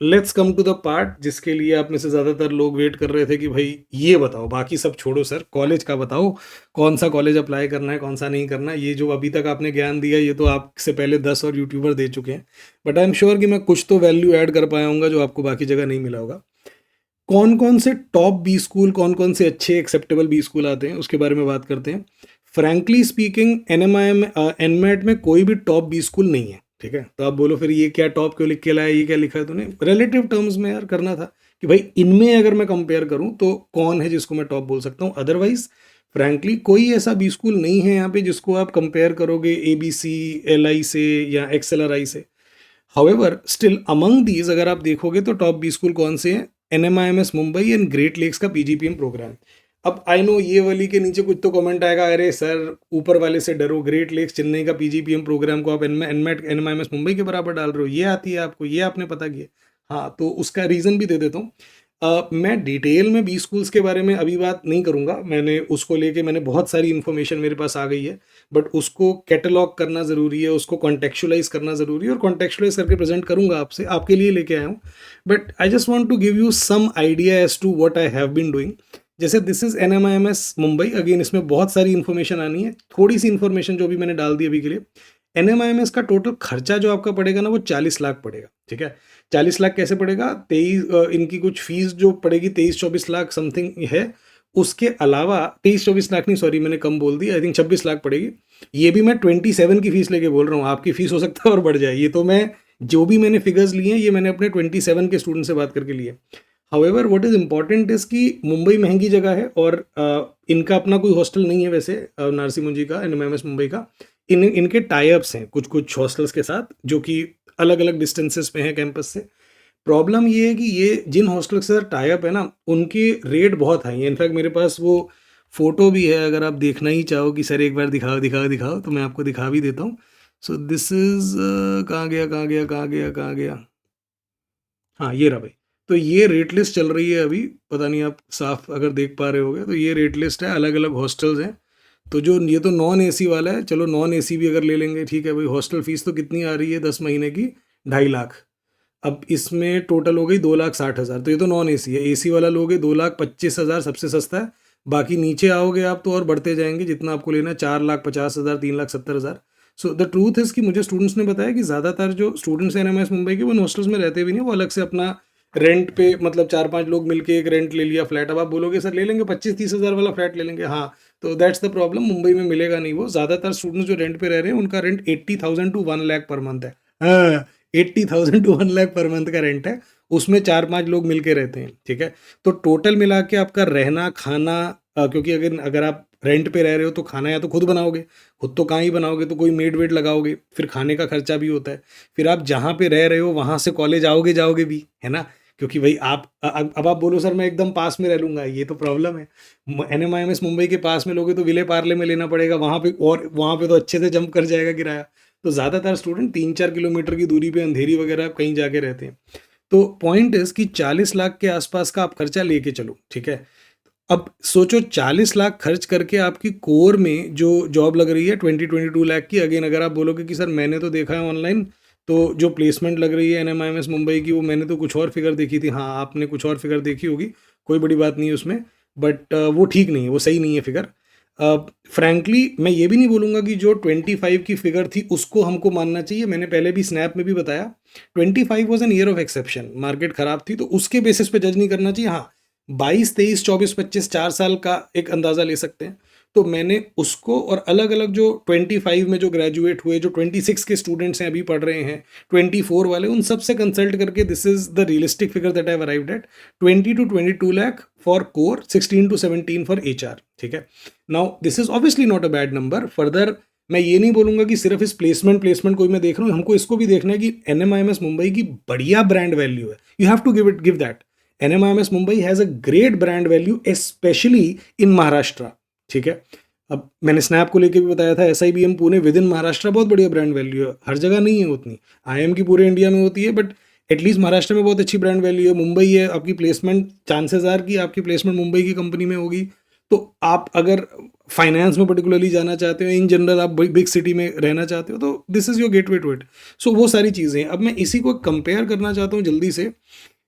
let's come to the part जिसके लिए आप में से ज़्यादातर लोग वेट कर रहे थे कि भाई ये बताओ, बाकी सब छोड़ो सर, कॉलेज का बताओ, कौन सा कॉलेज अप्लाई करना है, कौन सा नहीं करना. ये जो अभी तक आपने ज्ञान दिया, ये तो आपसे पहले 10 और यूट्यूबर दे चुके हैं, बट आई एम श्योर कि मैं कुछ तो वैल्यू ऐड कर पाया हूँ जो आपको बाकी जगह नहीं मिला होगा. कौन कौन से टॉप B स्कूल, कौन कौन से अच्छे एक्सेप्टेबल B स्कूल आते हैं, उसके बारे में बात करते हैं. फ्रैंकली स्पीकिंग, NMAT में कोई भी टॉप B स्कूल नहीं है. ठीक है. तो आप बोलो फिर ये क्या टॉप क्यों लिख के लाया, ये क्या लिखा है तूने. रिलेटिव टर्म्स में यार करना था कि भाई इनमें अगर मैं कंपेयर करूं तो कौन है जिसको मैं टॉप बोल सकता हूं. अदरवाइज फ्रैंकली कोई ऐसा B स्कूल नहीं है यहाँ पे जिसको आप कंपेयर करोगे ABC, LI से या XLRI से. हाउएवर स्टिल अमंग दीज अगर आप देखोगे तो टॉप B स्कूल कौन से हैं, NMIMS Mumbai and Great Lakes का PGPM प्रोग्राम. अब आई नो ये वाली के नीचे कुछ तो कमेंट आएगा, अरे सर ऊपर वाले से डरो, ग्रेट लेक्स चेन्नई का PGPM प्रोग्राम को आप NMIMS मुंबई के बराबर डाल रहे हो, ये आती है आपको, ये आपने पता किया. हाँ, तो उसका रीज़न भी दे देता हूँ. मैं डिटेल में B स्कूल्स के बारे में अभी बात नहीं करूँगा. मैंने उसको लेके मैंने बहुत सारी इन्फॉर्मेशन मेरे पास आ गई है, बट उसको कैटलॉग करना ज़रूरी है, उसको कॉन्टेक्चुअलाइज करना ज़रूरी है, और कॉन्टेक्चुअलाइज करके प्रेजेंट करूँगा आपसे, आपके लिए लेके आया हूँ. But I just want to give you some idea as to what I have been doing. जैसे this is NMIMS Mumbai. Again इसमें बहुत सारी इन्फॉर्मेशन आनी है, थोड़ी सी इन्फॉर्मेशन जो भी मैंने डाल दी अभी के लिए. NMIMS का टोटल खर्चा जो आपका पड़ेगा ना, वो 40 लाख पड़ेगा. ठीक है. 40 लाख कैसे पड़ेगा, 23 इनकी कुछ फीस जो पड़ेगी 23-24 लाख समथिंग है, उसके अलावा 23-24 लाख नहीं, सॉरी मैंने कम बोल दी, आई थिंक 26 लाख पड़ेगी। ये भी मैं 27 की फीस लेके बोल रहा हूँ, आपकी फीस हो सकता है और बढ़ जाए। ये तो मैं जो भी मैंने फिगर्स लिए हैं ये मैंने अपने 27 के स्टूडेंट से बात करके लिए। However what is important is कि मुंबई महंगी जगह है और इनका अपना कोई हॉस्टल नहीं है वैसे, नारसी मुंजी का, एनएमएमएस मुंबई का। इनके टाई अप्स हैं कुछ कुछ हॉस्टल्स के साथ जो कि अलग अलग डिस्टेंसेस पे हैं कैंपस से। प्रॉब्लम ये है कि ये जिन हॉस्टल के साथ टाई अप है ना, उनके रेट बहुत हाई है। इनफैक्ट मेरे पास वो फोटो भी है, अगर आप देखना ही चाहो कि सर एक बार दिखाओ दिखाओ दिखाओ, तो मैं आपको दिखा भी देता हूँ। सो दिस इज कहाँ गया कहाँ गया कहाँ गया कहाँ गया, हाँ ये रहा भाई। तो ये रेट लिस्ट चल रही है अभी, पता नहीं आप साफ अगर देख पा रहे होगे, तो ये रेट लिस्ट है, अलग अलग हॉस्टल्स हैं। तो जो ये तो नॉन एसी वाला है, चलो नॉन एसी भी अगर ले लेंगे ठीक है भाई। हॉस्टल फीस तो कितनी आ रही है 10 महीने की, 2.5 लाख। अब इसमें टोटल हो गई 2,60,000, तो ये तो नॉन एसी है। एसी वाला लोगे 2,25,000 सबसे सस्ता है। बाकी नीचे आओगे आप तो और बढ़ते जाएंगे, जितना आपको लेना है, 4,50,000, 3,70,000। सो द ट्रूथ इज़ कि मुझे स्टूडेंट्स ने बताया कि ज़्यादातर जो स्टूडेंट्स हैं एनएमएस मुंबई के, वो हॉस्टल्स में रहते भी नहीं, वो अलग से अपना रेंट पे, मतलब 4-5 लोग मिलके एक रेंट ले लिया फ्लैट। अब आप बोलोगे सर ले लेंगे 25-30 हज़ार वाला फ्लैट ले लेंगे, हाँ, तो दैट्स द प्रॉब्लम, मुंबई में मिलेगा नहीं वो। ज़्यादातर स्टूडेंट्स जो रेंट पे रह रहे हैं उनका rent 80,000 to 1 lakh per month है। हाँ, 80,000 टू 1 लाख पर मंथ का रेंट है, उसमें 4-5 लोग मिलके रहते हैं, ठीक है। तो टोटल मिला के आपका रहना खाना, क्योंकि अगर आप रेंट पे रह रहे हो तो खाना या तो खुद बनाओगे, खुद तो कहाँ ही बनाओगे, तो कोई मेड वेड लगाओगे, फिर खाने का खर्चा भी होता है। फिर आप जहाँ पे रह रहे हो वहाँ से कॉलेज आओगे जाओगे भी, है ना, क्योंकि भाई आप अब आप बोलो सर मैं एकदम पास में रह लूँगा, ये तो प्रॉब्लम है। एनएमआईएमएस मुंबई के पास में लोगे तो विले पार्ले में लेना पड़ेगा वहाँ पे, और वहाँ पे तो अच्छे से जंप कर जाएगा किराया। तो ज़्यादातर स्टूडेंट 3-4 किलोमीटर की दूरी पे अंधेरी वगैरह कहीं जाके रहते हैं। तो पॉइंट इज़ कि 40 लाख के आसपास का आप खर्चा लेके चलो, ठीक है। अब सोचो 40 लाख खर्च करके आपकी कोर में जो जॉब लग रही है 22 लाख की। अगेन अगर आप बोलोगे कि सर मैंने तो देखा है ऑनलाइन, तो जो प्लेसमेंट लग रही है एनएमआईएमएस मुंबई की, वो मैंने तो कुछ और फिगर देखी थी। हाँ, आपने कुछ और फिगर देखी होगी, कोई बड़ी बात नहीं है उसमें, बट वो ठीक नहीं है, वो सही नहीं है फिगर। फ्रैंकली मैं ये भी नहीं बोलूँगा कि जो 25 की फिगर थी उसको हमको मानना चाहिए। मैंने पहले भी स्नैप में भी बताया 25 was an year of exception, market खराब थी, तो उसके बेसिस पे जज नहीं करना चाहिए। हाँ, 22, 23, 24, 25 4 साल का एक अंदाज़ा ले सकते हैं। तो मैंने उसको और अलग अलग जो 25 में जो ग्रेजुएट हुए, जो 26 के स्टूडेंट्स हैं अभी पढ़ रहे हैं, 24 वाले, उन सब से कंसल्ट करके this is the realistic figure that I have arrived at, 20 to 22 lakh for core, 16 to 17 for HR, ठीक है। Now this is obviously not a bad number. Further मैं ये नहीं बोलूंगा कि सिर्फ इस प्लेसमेंट कोई मैं देख रहा हूँ, हमको इसको भी देखना है कि एनएमआईएमएस मुंबई की बढ़िया ब्रांड वैल्यू है। You have to give that. NMIMS Mumbai has a great brand value specially in Maharashtra, ठीक है। अब मैंने स्नैप को लेके भी बताया था, SIBM Pune with in Maharashtra बहुत बढ़िया ब्रांड वैल्यू है। हर जगह नहीं है उतनी, IIM की पूरे इंडिया में होती है, बट एटलीस्ट महाराष्ट्र में बहुत अच्छी ब्रांड वैल्यू है। मुंबई है, आपकी प्लेसमेंट चांसेस आर कि आपकी प्लेसमेंट मुंबई की कंपनी में होगी। तो आप अगर फाइनेंस में पर्टिकुलरली जाना चाहते हो, इन जनरल आप बिग सिटी में रहना चाहते हो, तो this is your gateway to it. So वो सारी चीज़ें हैं। अब मैं इसी को कंपेयर करना चाहता हूँ जल्दी से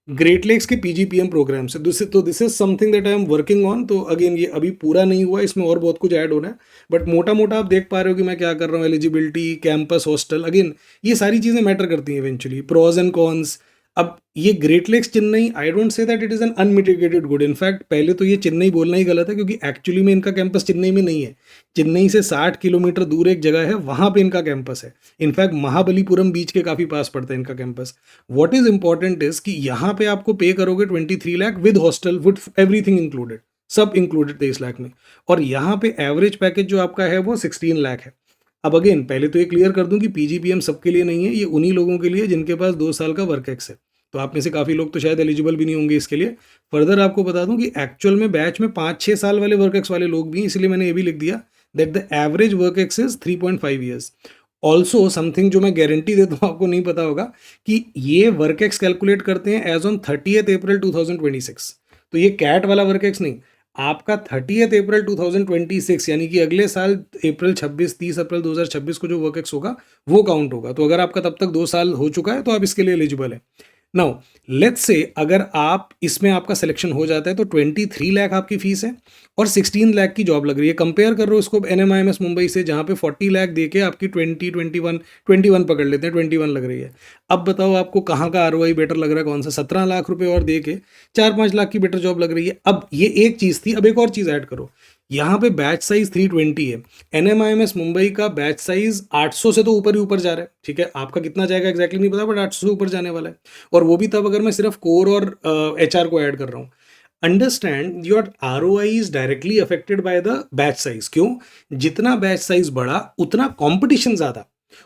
ग्रेट लेक्स के PGPM प्रोग्राम से। तो this is something that I am working on. तो अगेन ये अभी पूरा नहीं हुआ, इसमें और बहुत कुछ ऐड होना है, बट मोटा मोटा आप देख पा रहे हो कि मैं क्या कर रहा हूँ। एलिजिबिलिटी, कैंपस, हॉस्टल, अगेन ये सारी चीज़ें मैटर करती हैं इवेंचुअली, प्रोज एंड कॉन्स। अब ये great lakes Chennai, I don't say that it is an unmitigated good. In fact पहले तो ये चेन्नई बोलना ही गलत है, क्योंकि एक्चुअली में इनका कैंपस चेन्नई में नहीं है। चेन्नई से 60 किलोमीटर दूर एक जगह है, वहाँ पे इनका कैंपस है। इनफैक्ट महाबलीपुरम बीच के काफ़ी पास पड़ता है इनका campus. What is important is कि यहाँ पे आपको पे करोगे 23 lakh with hostel, with everything included, सब इंक्लूडेड 23 लाख में। और यहाँ पे एवरेज पैकेज जो आपका है वो 16 लाख है। अब अगेन पहले तो ये क्लियर कर दूं कि PGPM सबके लिए नहीं है, ये उन्हीं लोगों के लिए जिनके पास 2 साल का वर्क एक्स है। तो आप में से काफ़ी लोग तो शायद एलिजिबल भी नहीं होंगे इसके लिए। फर्दर आपको बता दूं कि एक्चुअल में बैच में 5-6 साल वाले वर्क एक्स वाले लोग भी हैं, इसलिए मैंने ये भी लिख दिया that the average work ex is 3.5 years. Also something जो मैं गारंटी देता हूँ आपको नहीं पता होगा, कि ये वर्क एक्स कैलकुलेट करते हैं एज ऑन 30 अप्रैल 2026। तो ये कैट वाला वर्क एक्स नहीं, आपका 30 अप्रैल 2026 यानी कि अगले साल अप्रैल 26, 30 अप्रैल 2026 को जो वर्क एक्स होगा वो काउंट होगा। तो अगर आपका तब तक 2 साल हो चुका है तो आप इसके लिए एलिजिबल है। नाउ लेट्स से अगर आप इसमें आपका सिलेक्शन हो जाता है तो 23 लाख आपकी फीस है और 16 लाख की जॉब लग रही है। कंपेयर कर रहे हो इसको एनएमआईएमएस मुंबई से, जहाँ पे 40 लाख दे के आपकी 21 पकड़ लेते हैं, 21 लग रही है। अब बताओ आपको कहाँ का आरओआई बेटर लग रहा है, कौन सा 17 लाख रुपए और दे के 4-5 लाख की बेटर जॉब लग रही है। अब ये एक चीज़ थी, अब एक और चीज़ ऐड करो, यहाँ पे बैच साइज 320 है, एनएमआईएमएस मुंबई का बैच साइज 800 से तो ऊपर ही ऊपर जा रहा है, ठीक है, आपका कितना जाएगा एग्जैक्टली नहीं पता, बट 800 से ऊपर जाने वाला है, और वो भी तब अगर मैं सिर्फ कोर और एचआर को ऐड कर रहा हूँ। Understand your ROI is directly affected by the batch size. क्यों? जितना बैच साइज बढ़ा उतना कंपटीशन ज्यादा,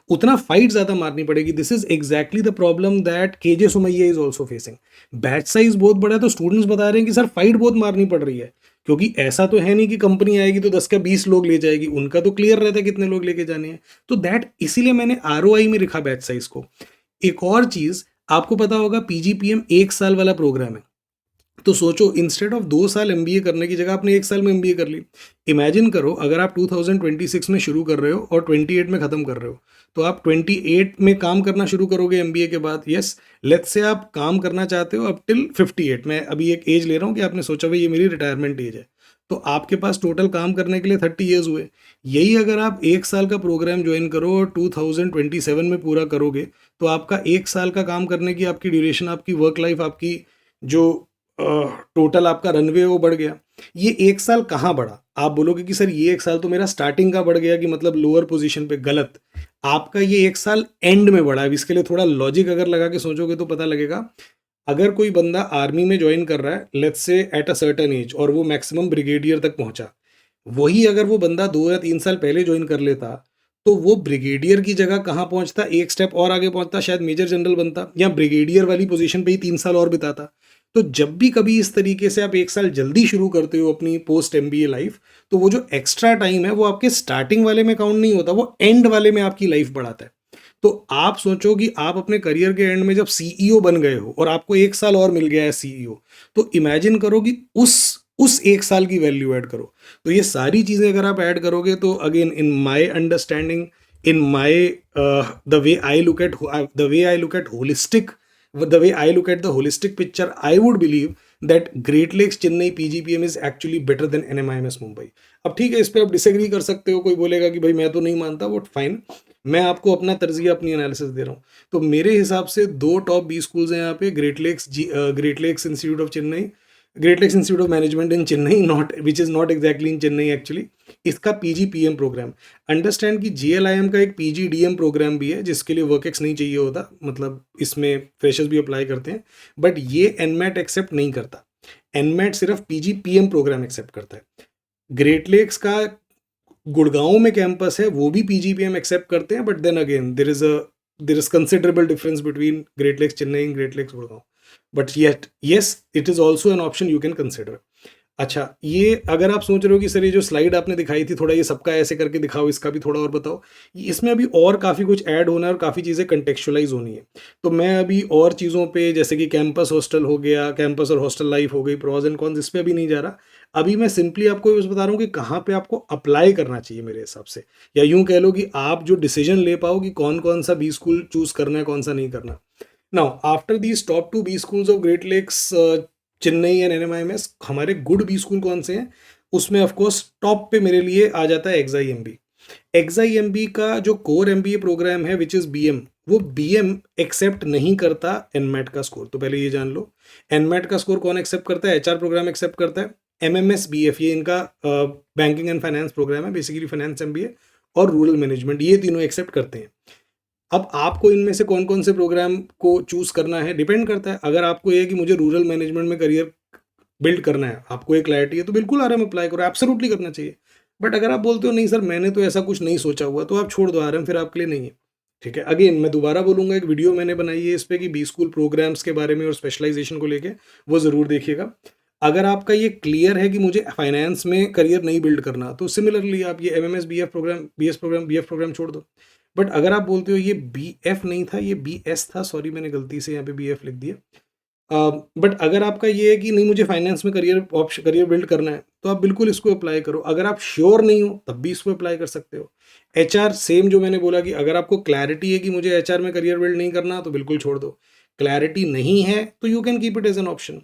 उतना फाइट ज्यादा मारनी पड़ेगी। This is exactly the problem that KJ Somaiya is also facing. Batch size बहुत बड़ा है तो स्टूडेंट्स बता रहे हैं कि सर फाइट बहुत मारनी पड़ रही है, क्योंकि ऐसा तो है नहीं कि कंपनी आएगी तो 10 का 20 लोग ले जाएगी, उनका तो क्लियर रहता है कितने लोग लेके जाने हैं। तो दैट इसीलिए मैंने आरओआई में लिखा बैच साइज को। एक और चीज आपको पता होगा, पीजीपीएम 1 साल वाला प्रोग्राम है, तो सोचो इंस्टेड ऑफ 2 साल एमबीए करने की जगह आपने 1 साल में एमबीए कर ली। इमेजिन करो अगर आप 2026 में शुरू कर रहे हो और 28 में ख़त्म कर रहे हो, तो आप 28 में काम करना शुरू करोगे एमबीए के बाद। यस, लेट्स से आप काम करना चाहते हो अप टिल 58, मैं अभी एक एज ले रहा हूँ कि आपने सोचा भाई ये मेरी रिटायरमेंट एज है, तो आपके पास टोटल काम करने के लिए 30 ईयर्स हुए। यही अगर आप 1 साल का प्रोग्राम ज्वाइन करो और 2027 में पूरा करोगे, तो आपका 1 साल का काम करने की आपकी ड्यूरेशन, आपकी वर्क लाइफ, आपकी जो टोटल आपका रनवे वो बढ़ गया। ये 1 साल कहाँ बढ़ा? आप बोलोगे कि सर ये 1 साल तो मेरा स्टार्टिंग का बढ़ गया, कि मतलब लोअर पोजीशन पे। गलत, आपका ये 1 साल एंड में बढ़ा है। अब इसके लिए थोड़ा लॉजिक अगर लगा के सोचोगे तो पता लगेगा। अगर कोई बंदा आर्मी में ज्वाइन कर रहा है let's say at a certain age, और वो मैक्सिमम ब्रिगेडियर तक पहुंचा, वही अगर वो बंदा 2 या 3 साल पहले ज्वाइन कर लेता, तो वो ब्रिगेडियर की जगह कहाँ पहुंचता, एक स्टेप और आगे पहुंचता, शायद मेजर जनरल बनता, या ब्रिगेडियर वाली पोजीशन पे ही 3 साल और बिताता। तो जब भी कभी इस तरीके से आप 1 साल जल्दी शुरू करते हो अपनी पोस्ट एमबीए लाइफ, तो वो जो एक्स्ट्रा टाइम है वो आपके स्टार्टिंग वाले में काउंट नहीं होता, वो एंड वाले में आपकी लाइफ बढ़ाता है। तो आप सोचो कि आप अपने करियर के एंड में जब सीईओ बन गए हो और आपको 1 साल और मिल गया है सीईओ, तो इमेजिन करो कि उस 1 साल की वैल्यू ऐड करो। तो ये सारी चीजें अगर आप ऐड करोगे, तो again in my understanding, in my the way I look at holistic, the way I look at the holistic picture, I would believe that Great Lakes Chennai PGPM is actually better than NMIMS Mumbai. अब ठीक है, इस पे आप disagree कर सकते हो, कोई बोलेगा कि भाई मैं तो नहीं मानता, वो फाइन, मैं आपको अपना तर्जिया, अपनी एनालिसिस दे रहा हूँ। तो मेरे हिसाब से 2 टॉप 20 स्कूल्स हैं यहाँ पे, Great lakes institute of Chennai, Great lakes institute of Management in Chennai, not which is not exactly in Chennai actually, इसका पीजीपीएम प्रोग्राम। अंडरस्टैंड कि जीएलआईएम का एक पीजीडीएम प्रोग्राम भी है जिसके लिए वर्क एक्स नहीं चाहिए होता, मतलब इसमें फ्रेशर्स भी अप्लाई करते हैं, बट ये एनमैट एक्सेप्ट नहीं करता। एनमैट सिर्फ पीजीपीएम प्रोग्राम एक्सेप्ट करता है। ग्रेट लेक्स का गुड़गांव में कैंपस है, वो भी पीजीपीएम एक्सेप्ट करते हैं, but then again there is considerable difference between Great lakes Chennai and Great Lakes Gurgaon, but yet yes it is also an option you can consider. अच्छा, ये अगर आप सोच रहे हो कि सर ये जो स्लाइड आपने दिखाई थी थोड़ा ये सबका ऐसे करके दिखाओ, इसका भी थोड़ा और बताओ, इसमें अभी और काफ़ी कुछ ऐड होना है और काफ़ी चीज़ें कंटेक्चुअलाइज होनी है। तो मैं अभी और चीज़ों पे, जैसे कि कैंपस हॉस्टल हो गया, कैंपस और हॉस्टल लाइफ हो गई, प्रोज एंड कॉन्स, इस पर अभी नहीं जा रहा। अभी मैं सिंपली आपको बस बता रहा हूँ कि कहाँ पे आपको अप्लाई करना चाहिए मेरे हिसाब से, या यूँ कह लो कि आप जो डिसीजन ले पाओ कि कौन कौन सा बी स्कूल चूज करना है, कौन सा नहीं करना। Now after these top 2 B schools of Great lakes Chennai and NMIMS, हमारे गुड बी स्कूल कौन से हैं? उसमें ऑफकोर्स टॉप पे मेरे लिए आ जाता है एक्सआईएमबी। एक्सआईएमबी का जो कोर एमबीए प्रोग्राम है विच इज़ बीएम, वो बीएम एक्सेप्ट नहीं करता एनमैट का स्कोर, तो पहले ये जान लो। एनमैट का स्कोर कौन एक्सेप्ट करता है? एचआर प्रोग्राम एक्सेप्ट करता है, एमएमएस बीएफ ये इनका बैंकिंग एंड फाइनेंस प्रोग्राम है, बेसिकली फाइनेंस एमबीए, और रूरल मैनेजमेंट, ये तीनों एक्सेप्ट करते हैं। अब आपको इनमें से कौन कौन से प्रोग्राम को चूज करना है डिपेंड करता है। अगर आपको ये है कि मुझे रूरल मैनेजमेंट में करियर बिल्ड करना है, आपको एक क्लैरिटी है, तो बिल्कुल आरएम अप्लाई करो, एब्सोल्युटली करना चाहिए। बट अगर आप बोलते हो नहीं सर मैंने तो ऐसा कुछ नहीं सोचा हुआ, तो आप छोड़ दो, आरएम फिर आपके लिए नहीं है। ठीक है, अगेन मैं दोबारा बोलूंगा, एक वीडियो मैंने बनाई है इस पे कि बी स्कूल प्रोग्राम्स के बारे में और स्पेशलाइजेशन को लेके, वो ज़रूर देखिएगा। अगर आपका ये क्लियर है कि मुझे फाइनेंस में करियर नहीं बिल्ड करना, तो सिमिलरली आप ये MMS BF program, BF program छोड़ दो। बट अगर आप बोलते हो ये बी एफ नहीं था, ये बी एस था, सॉरी मैंने गलती से यहाँ पे बी एफ लिख दिया, बट अगर आपका ये है कि नहीं मुझे फाइनेंस में करियर बिल्ड करना है, तो आप बिल्कुल इसको अप्लाई करो। अगर आप श्योर नहीं हो तब भी इसको अप्लाई कर सकते हो। एचआर सेम जो मैंने बोला कि अगर आपको क्लैरिटी है कि मुझे एचआर में करियर बिल्ड नहीं करना, तो बिल्कुल छोड़ दो। क्लैरिटी नहीं है तो you can keep it as an option.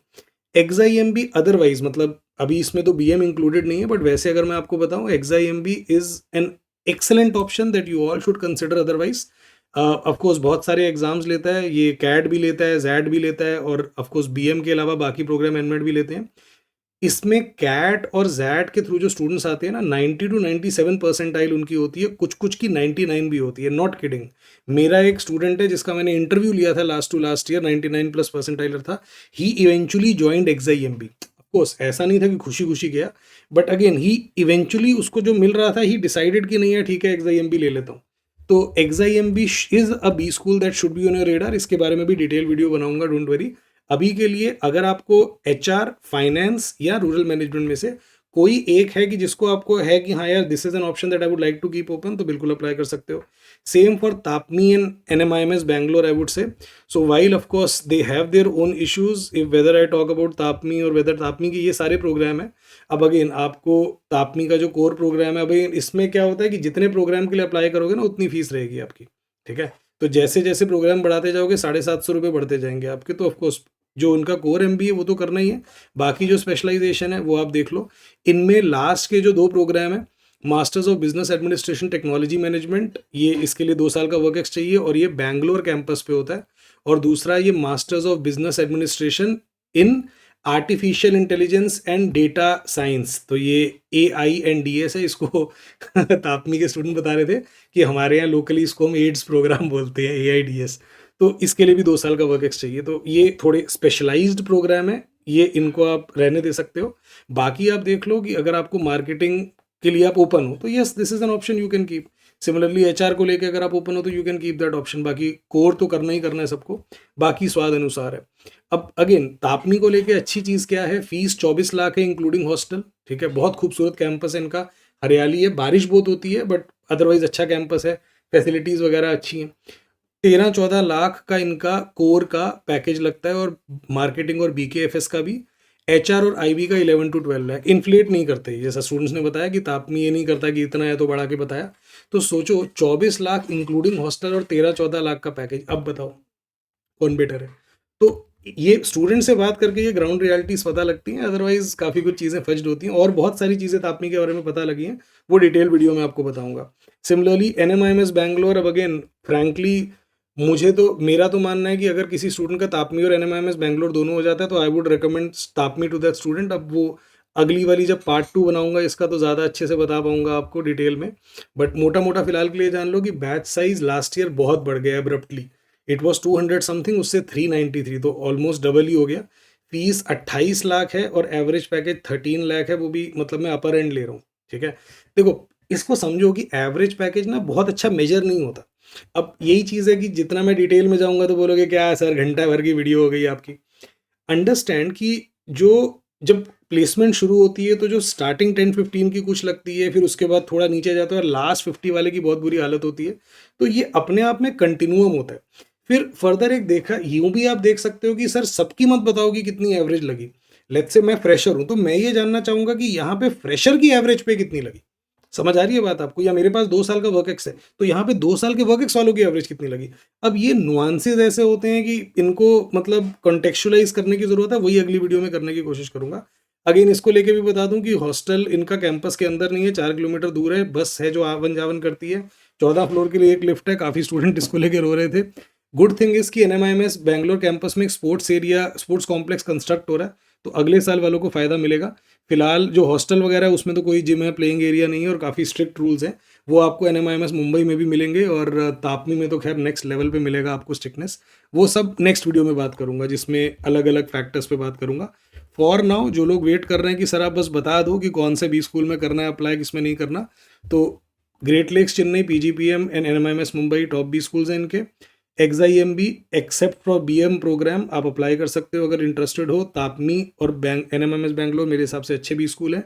XIMB otherwise, मतलब अभी इसमें तो बीएम इंक्लूडेड नहीं है, बट वैसे अगर मैं आपको बताऊं, XIMB is an excellent option that you all should consider otherwise. Of course बहुत सारे एग्ज़ाम्स लेता है, ये कैट भी लेता है, ज़ैट भी लेता है और ऑफ कोर्स बीएम के अलावा बाकी प्रोग्राम एनमेट भी लेते हैं। इसमें कैट और ज़ैट के थ्रू जो स्टूडेंट्स आते हैं ना 90 टू 97 परसेंटाइल उनकी होती है, कुछ-कुछ की 99 भी होती है, नॉट किडिंग। मेरा एक स्टूडेंट है जिसका मैंने इंटरव्यू लिया था last to last year, 99 plus percentiler था। He eventually joined XIMB. Of course ऐसा नहीं था कि खुशी-खुशी गया, बट अगेन ही इवेंचुअली उसको जो मिल रहा था ही डिसाइडेड कि नहीं यार ठीक है एक्सआईएमबी ले लेता हूँ। तो XIMB is a B school that should be on your radar. इसके बारे में भी डिटेल वीडियो बनाऊँगा, डोंट वरी। अभी के लिए अगर आपको एचआर, फाइनेंस या रूरल मैनेजमेंट में से कोई एक है कि जिसको आपको है कि हाँ यार this is an option that I would like to keep open, तो बिल्कुल अप्लाई कर सकते हो। Same for TAPMI and NMIMS Bangalore I would say. So while of course they have their own issues, if whether I talk about TAPMI और whether तापमी के ये सारे programme है। अब अगेन आपको तापमी का जो कोर प्रोग्राम है, अभी इसमें क्या होता है कि जितने प्रोग्राम के लिए अप्लाई करोगे ना उतनी फीस रहेगी आपकी, ठीक है। तो जैसे जैसे प्रोग्राम बढ़ाते जाओगे 750 रुपये बढ़ते जाएंगे आपके। तो ऑफकोर्स जो उनका कोर एमबीए वो तो करना ही है, बाकी जो स्पेशलाइजेशन है वो आप देख लो। इनमें लास्ट के जो 2 प्रोग्राम है, masters of business administration technology management, ये इसके लिए 2 साल का वर्क एक्स चाहिए और ये बैंगलोर कैंपस पे होता है। और दूसरा ये masters of business administration in artificial intelligence and data science, तो ये AINDS है इसको। तापमी के स्टूडेंट बता रहे थे कि हमारे यहाँ लोकली इसको हम एड्स प्रोग्राम बोलते हैं, AIDS। तो इसके लिए भी 2 साल का वर्क एक्स चाहिए। तो ये थोड़े स्पेशलाइज्ड प्रोग्राम है, ये इनको आप रहने दे सकते हो। बाकी आप देख लो कि अगर आपको मार्केटिंग के लिए आप ओपन हो तो yes this is an option you can keep. Similarly HR को लेकर अगर आप ओपन हो तो you can keep that option. बाकी कोर तो करना ही करना है सबको, बाकी स्वाद अनुसार है। अब अगेन तापनी को लेके अच्छी चीज़ क्या है, फीस 24 लाख है इंक्लूडिंग हॉस्टल, ठीक है। बहुत खूबसूरत कैंपस है इनका, हरियाली है, बारिश बहुत होती है बट अदरवाइज अच्छा कैंपस है, फैसिलिटीज़ वगैरह अच्छी हैं। 13-14 लाख का इनका कोर का पैकेज लगता है और मार्केटिंग और BKFS का भी। HR और IB का 11 टू 12 लाख। इन्फ्लेट नहीं करते, जैसा स्टूडेंट्स ने बताया कि तापनी ये नहीं करता कि इतना है तो बढ़ा के बताया। तो सोचो 24 लाख इंक्लूडिंग हॉस्टल और 13-14 लाख का पैकेज, अब बताओ कौन बेटर है। तो ये स्टूडेंट से बात करके ये ग्राउंड रियलिटीज़ पता लगती हैं, अदरवाइज काफ़ी कुछ चीज़ें फज्ड होती हैं और बहुत सारी चीज़ें तापनी के बारे में पता लगी हैं, वो डिटेल वीडियो में आपको बताऊंगा। सिमिलरली NMIMS बैंगलोर, अब अगेन फ्रैंकली मुझे तो मेरा तो मानना है कि अगर किसी स्टूडेंट का तापमी और NMIMS बैंगलोर दोनों हो जाता है तो I would recommend TAPMI to that student. अब वो अगली वाली जब पार्ट 2 बनाऊंगा इसका तो ज़्यादा अच्छे से बता पाऊंगा आपको डिटेल में। बट मोटा मोटा फिलहाल के लिए जान लो कि बैच साइज लास्ट ईयर बहुत बढ़ गया एब्रप्टली। इट वॉज 200 समथिंग, उससे 393, तो ऑलमोस्ट डबल ही हो गया। फीस 28 लाख है और एवरेज पैकेज 13 लाख है, वो भी मतलब मैं अपर एंड ले रहा हूँ, ठीक है। देखो इसको समझो कि एवरेज पैकेज ना बहुत अच्छा मेजर नहीं होता। अब यही चीज़ है कि जितना मैं डिटेल में जाऊंगा तो बोलोगे क्या सर घंटा भर की वीडियो हो गई आपकी। अंडरस्टैंड कि जो जब प्लेसमेंट शुरू होती है तो जो स्टार्टिंग 10-15 की कुछ लगती है, फिर उसके बाद थोड़ा नीचे जाता है और लास्ट 50 वाले की बहुत बुरी हालत होती है। तो ये अपने आप में कंटिन्यूम होता है। फिर फर्दर एक देखा यूं भी आप देख सकते हो कि सर सबकी मत बताओ कि कितनी एवरेज लगी। लेट्स से मैं फ्रेशर हूं तो मैं ये जानना चाहूंगा कि यहाँ पे फ्रेशर की एवरेज पे कितनी लगी। समझ आ रही है बात आपको? या मेरे पास 2 साल का वर्क एक्स है तो यहाँ पे 2 साल के वर्क एक्स वालों की एवरेज कितनी लगी। अब ये नुआंसेस ऐसे होते हैं कि इनको मतलब कॉन्टेक्चुअलाइज करने की जरूरत है, वही अगली वीडियो में करने की कोशिश करूंगा। अगेन इसको लेके भी बता दूं कि हॉस्टल इनका कैंपस के अंदर नहीं है, 4 किलोमीटर दूर है, बस है जो आवन जावन करती है। 14 फ्लोर के लिए एक लिफ्ट है, काफ़ी स्टूडेंट इसको लेके रो रहे थे। गुड थिंग इज कि NMIMS बैंगलोर कैंपस में एक sports area, sports complex construct हो रहा है, तो अगले साल वालों को फ़ायदा मिलेगा। फिलहाल जो हॉस्टल वगैरह है उसमें तो कोई जिम है, प्लेइंग एरिया नहीं है और काफ़ी स्ट्रिक्ट रूल्स हैं। वो आपको NMIMS मुंबई में भी मिलेंगे और तापनी में तो खैर नेक्स्ट लेवल पे मिलेगा आपको स्ट्रिक्टनेस। वो सब नेक्स्ट वीडियो में बात करूंगा जिसमें अलग अलग फैक्टर्स पे बात करूंगा। फॉर नाउ जो लोग वेट कर रहे हैं कि सर आप बस बता दो कि कौन से बी स्कूल में करना है अप्लाई, किसमें नहीं करना, तो Great lakes Chennai, PGPM and NMIMS Mumbai top B schools हैं इनके। XIMB except for BM program आप अप्लाई कर सकते हो अगर इंटरेस्टेड हो। तापमी और NMIMS बैंगलोर मेरे हिसाब से अच्छे बी स्कूल हैं।